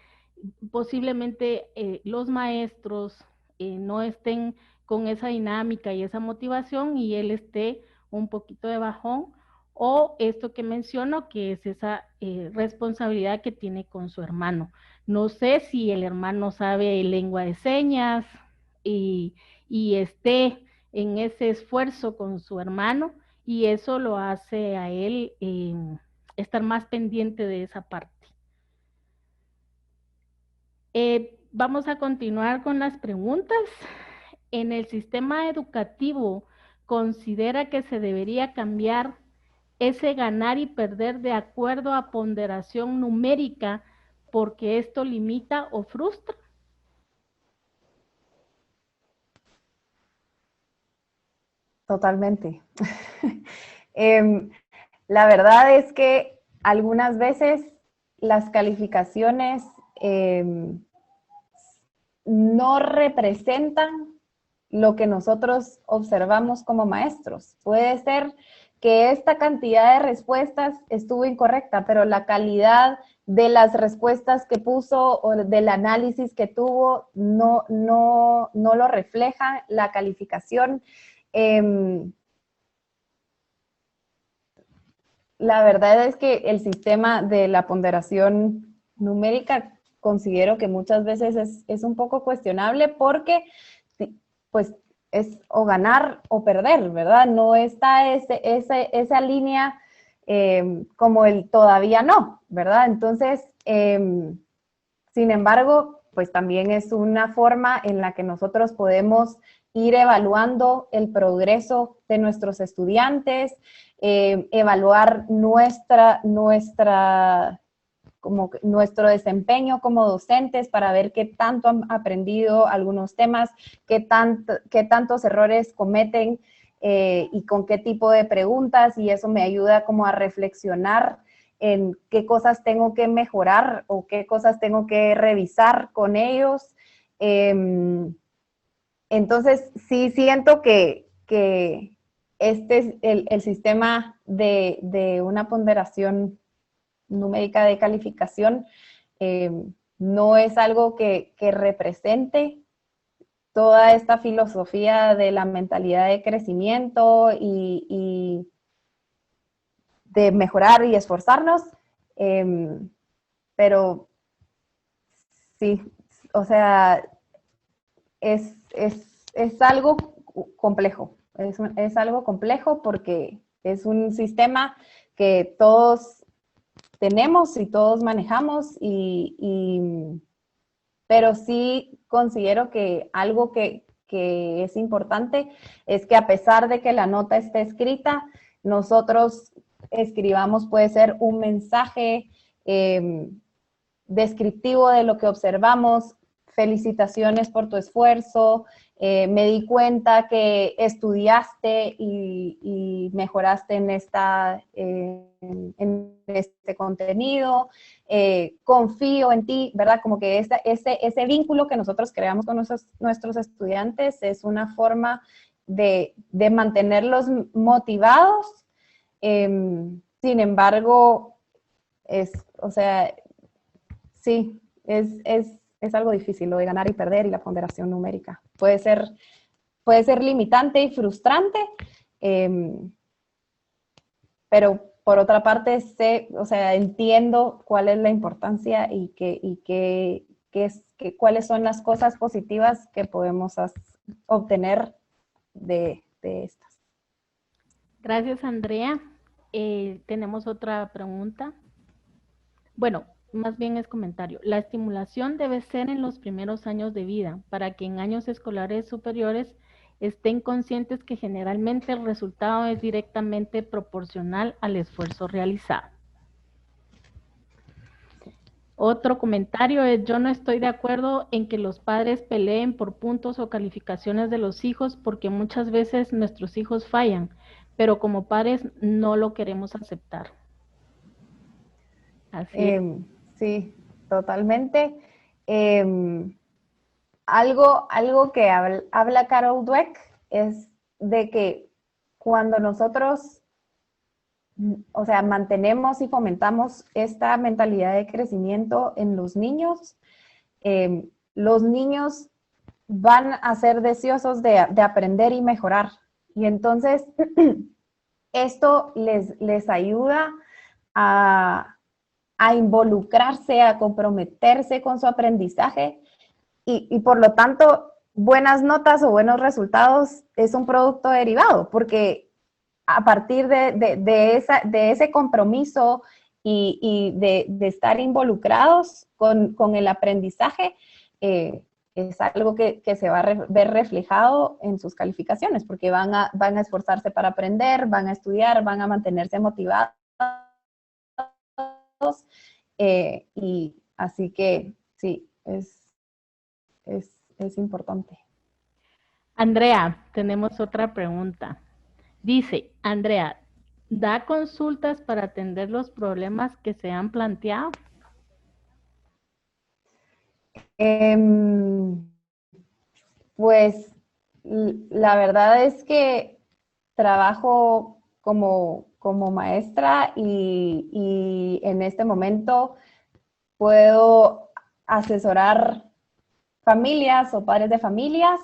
posiblemente los maestros no estén con esa dinámica y esa motivación y él esté un poquito de bajón, o esto que menciono, que es esa responsabilidad que tiene con su hermano. No sé si el hermano sabe lengua de señas y esté en ese esfuerzo con su hermano y eso lo hace a él estar más pendiente de esa parte. Vamos a continuar con las preguntas. En el sistema educativo, ¿considera que se debería cambiar ese ganar y perder de acuerdo a ponderación numérica porque esto limita o frustra? Totalmente. La verdad es que algunas veces las calificaciones no representan lo que nosotros observamos como maestros. Puede ser que esta cantidad de respuestas estuvo incorrecta, pero la calidad de las respuestas que puso o del análisis que tuvo no lo refleja la calificación. La verdad es que el sistema de la ponderación numérica considero que muchas veces es un poco cuestionable porque pues es o ganar o perder, ¿verdad? No está esa línea como el todavía no, ¿verdad? Entonces, sin embargo, pues también es una forma en la que nosotros podemos ir evaluando el progreso de nuestros estudiantes, evaluar nuestro desempeño como docentes para ver qué tanto han aprendido algunos temas, qué tantos errores cometen y con qué tipo de preguntas, y eso me ayuda como a reflexionar en qué cosas tengo que mejorar o qué cosas tengo que revisar con ellos. Entonces, sí siento que este es el sistema de una ponderación numérica de calificación no es algo que represente toda esta filosofía de la mentalidad de crecimiento y de mejorar y esforzarnos, pero sí, o sea, es algo complejo, es algo complejo porque es un sistema que todos tenemos y todos manejamos, pero sí considero que algo que es importante es que a pesar de que la nota esté escrita, nosotros escribamos, puede ser un mensaje descriptivo de lo que observamos. Felicitaciones por tu esfuerzo, me di cuenta que estudiaste y mejoraste en este contenido, confío en ti, ¿verdad? Como que ese vínculo que nosotros creamos con nuestros estudiantes es una forma de mantenerlos motivados. Sin embargo, o sea, sí, es algo difícil lo de ganar y perder y la ponderación numérica. Puede ser limitante y frustrante, pero por otra parte entiendo cuál es la importancia y cuáles son las cosas positivas que podemos obtener de estas. Gracias, Andrea. Tenemos otra pregunta. Bueno, más bien es comentario. La estimulación debe ser en los primeros años de vida para que en años escolares superiores estén conscientes que generalmente el resultado es directamente proporcional al esfuerzo realizado. Otro comentario es: yo no estoy de acuerdo en que los padres peleen por puntos o calificaciones de los hijos porque muchas veces nuestros hijos fallan, pero como padres no lo queremos aceptar. Así es. Sí, totalmente. Algo que habla Carol Dweck es de que cuando nosotros, o sea, mantenemos y fomentamos esta mentalidad de crecimiento en los niños van a ser deseosos de aprender y mejorar. Y entonces, esto les ayuda a involucrarse, a comprometerse con su aprendizaje y por lo tanto, buenas notas o buenos resultados es un producto derivado, porque a partir de ese compromiso y de estar involucrados con el aprendizaje, es algo que se va a ver reflejado en sus calificaciones, porque van a esforzarse para aprender, van a estudiar, van a mantenerse motivados. Y así que sí, es importante. Andrea, tenemos otra pregunta. Dice, Andrea, ¿da consultas para atender los problemas que se han planteado? Pues la verdad es que trabajo como maestra y en este momento puedo asesorar familias o padres de familias.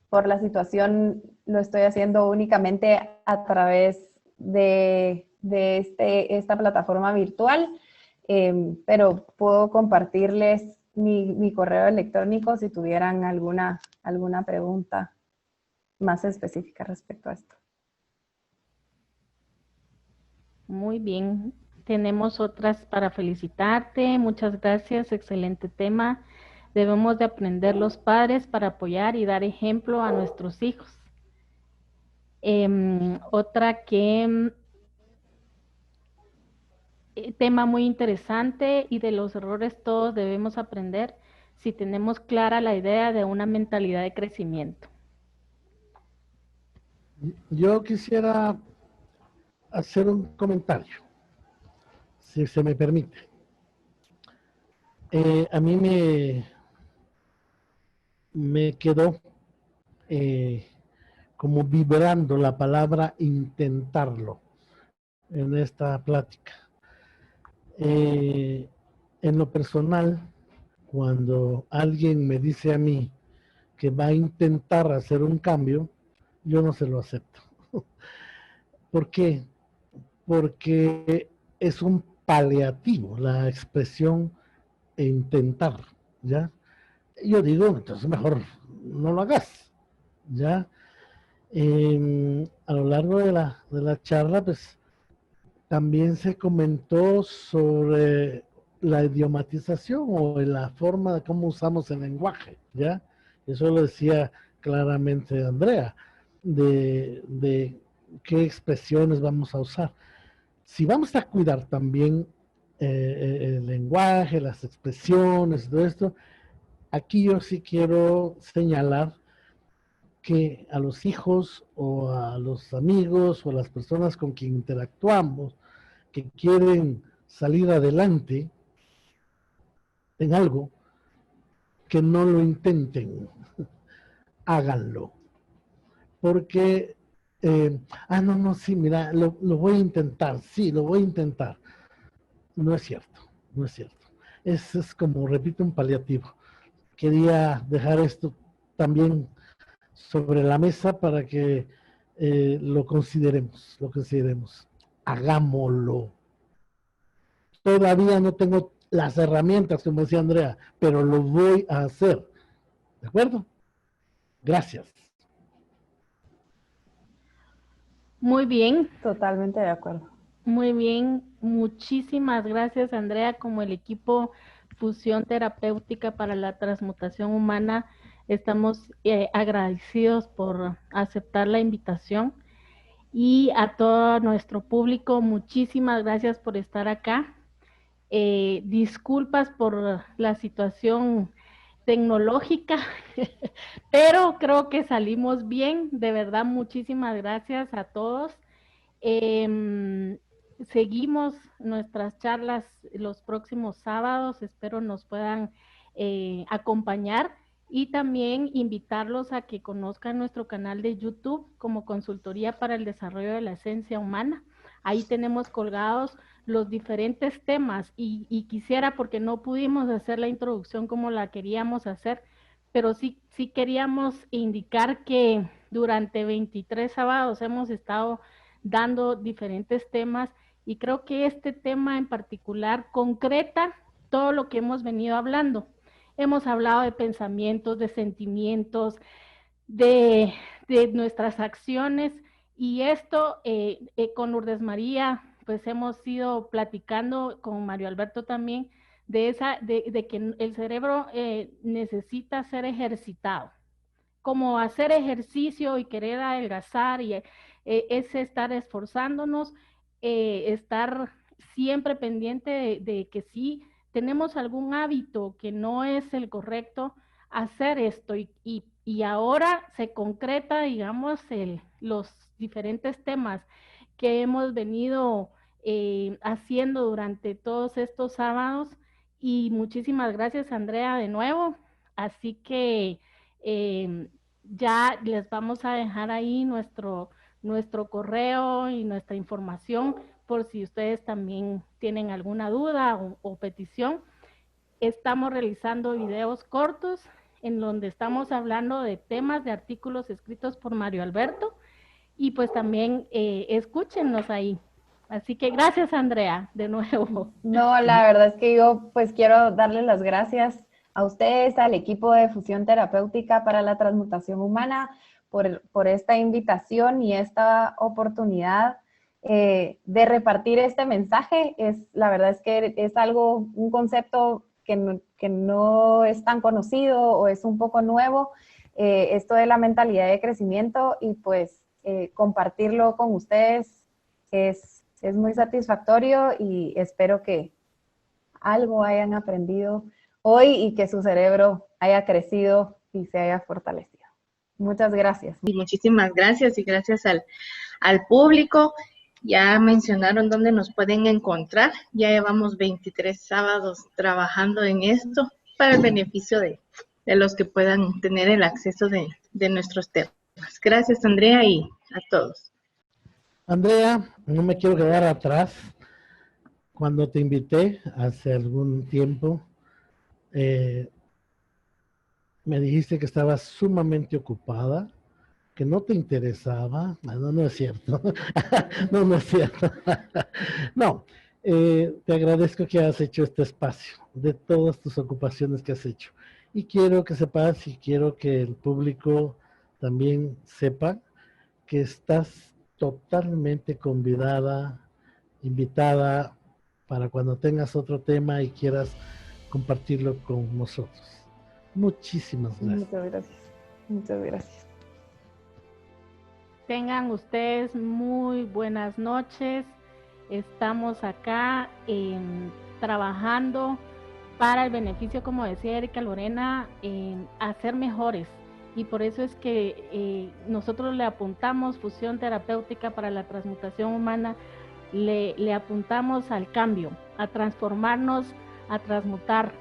Por la situación lo estoy haciendo únicamente a través de esta plataforma virtual, pero puedo compartirles mi correo electrónico si tuvieran alguna pregunta más específica respecto a esto. Muy bien, tenemos otras para felicitarte. Muchas gracias, excelente tema. debemos de aprender los padres para apoyar y dar ejemplo a nuestros hijos. Otra que tema muy interesante, y de los errores todos debemos aprender si tenemos clara la idea de una mentalidad de crecimiento. Yo quisiera hacer un comentario, si se me permite. A mí me quedó como vibrando la palabra intentarlo en esta plática. En lo personal, cuando alguien me dice a mí que va a intentar hacer un cambio, yo no se lo acepto. ¿Por qué? Porque es un paliativo la expresión intentar, ¿ya? Yo digo, entonces mejor no lo hagas, ¿ya? A lo largo de la charla, pues también se comentó sobre la idiomatización o la forma de cómo usamos el lenguaje, ¿ya? Eso lo decía claramente Andrea, de qué expresiones vamos a usar. Si vamos a cuidar también el lenguaje, las expresiones, todo esto, aquí yo sí quiero señalar que a los hijos o a los amigos o a las personas con quien interactuamos que quieren salir adelante en algo, que no lo intenten, háganlo. Porque, no, sí, mira, lo voy a intentar, sí, lo voy a intentar. No es cierto, no es cierto. Es como, repito, un paliativo. Quería dejar esto también sobre la mesa para que lo consideremos, Hagámoslo. Todavía no tengo las herramientas, como decía Andrea, pero lo voy a hacer. ¿De acuerdo? Gracias. Muy bien. Totalmente de acuerdo. Muy bien, muchísimas gracias, Andrea. Como el equipo Fusión Terapéutica para la Transmutación Humana, estamos agradecidos por aceptar la invitación. Y a todo nuestro público, muchísimas gracias por estar acá. Disculpas por la situación tecnológica, pero creo que salimos bien. De verdad, muchísimas gracias a todos. Seguimos nuestras charlas los próximos sábados, espero nos puedan acompañar, y también invitarlos a que conozcan nuestro canal de YouTube como Consultoría para el Desarrollo de la Esencia Humana. Ahí tenemos colgados los diferentes temas, y quisiera, porque no pudimos hacer la introducción como la queríamos hacer, pero sí queríamos indicar que durante 23 sábados hemos estado dando diferentes temas, y creo que este tema en particular concreta todo lo que hemos venido hablando. Hemos hablado de pensamientos, de sentimientos, de nuestras acciones, y esto con Lourdes María, pues hemos ido platicando con Mario Alberto también, de que el cerebro necesita ser ejercitado, como hacer ejercicio y querer adelgazar, y es estar esforzándonos, estar siempre pendiente de que si tenemos algún hábito que no es el correcto, hacer esto, y ahora se concreta, digamos, los diferentes temas que hemos venido haciendo durante todos estos sábados. Y muchísimas gracias, Andrea, de nuevo. Así que ya les vamos a dejar ahí nuestro correo y nuestra información, por si ustedes también tienen alguna duda o petición. Estamos realizando videos cortos en donde estamos hablando de temas de artículos escritos por Mario Alberto, y pues también escúchenos ahí. Así que gracias, Andrea, de nuevo. No, la verdad es que yo pues quiero darles las gracias a ustedes, al equipo de Fusión Terapéutica para la Transmutación Humana, por esta invitación y esta oportunidad de repartir este mensaje. La verdad es que es un concepto que no es tan conocido o es un poco nuevo, esto de la mentalidad de crecimiento, y pues compartirlo con ustedes es muy satisfactorio, y espero que algo hayan aprendido hoy y que su cerebro haya crecido y se haya fortalecido. Muchas gracias. Y muchísimas gracias, y gracias al público. Ya mencionaron dónde nos pueden encontrar. Ya llevamos 23 sábados trabajando en esto para el beneficio de los que puedan tener el acceso de nuestros temas. Gracias, Andrea, y a todos. Andrea, no me quiero quedar atrás. Cuando te invité hace algún tiempo, me dijiste que estabas sumamente ocupada, que no te interesaba. No es cierto. No es cierto. No, te agradezco que hayas hecho este espacio de todas tus ocupaciones que has hecho. Y quiero que sepas, y quiero que el público también sepa, que estás totalmente invitada para cuando tengas otro tema y quieras compartirlo con nosotros. Muchísimas gracias. Muchas gracias. Muchas gracias. Tengan ustedes muy buenas noches. Estamos acá trabajando para el beneficio, como decía Erika Lorena, en hacer mejores. Y por eso es que nosotros le apuntamos fusión terapéutica para la transmutación humana, le apuntamos al cambio, a transformarnos, a transmutar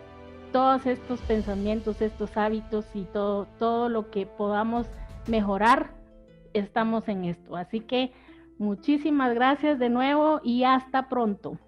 todos estos pensamientos, estos hábitos y todo lo que podamos mejorar. Estamos en esto. Así que muchísimas gracias de nuevo y hasta pronto.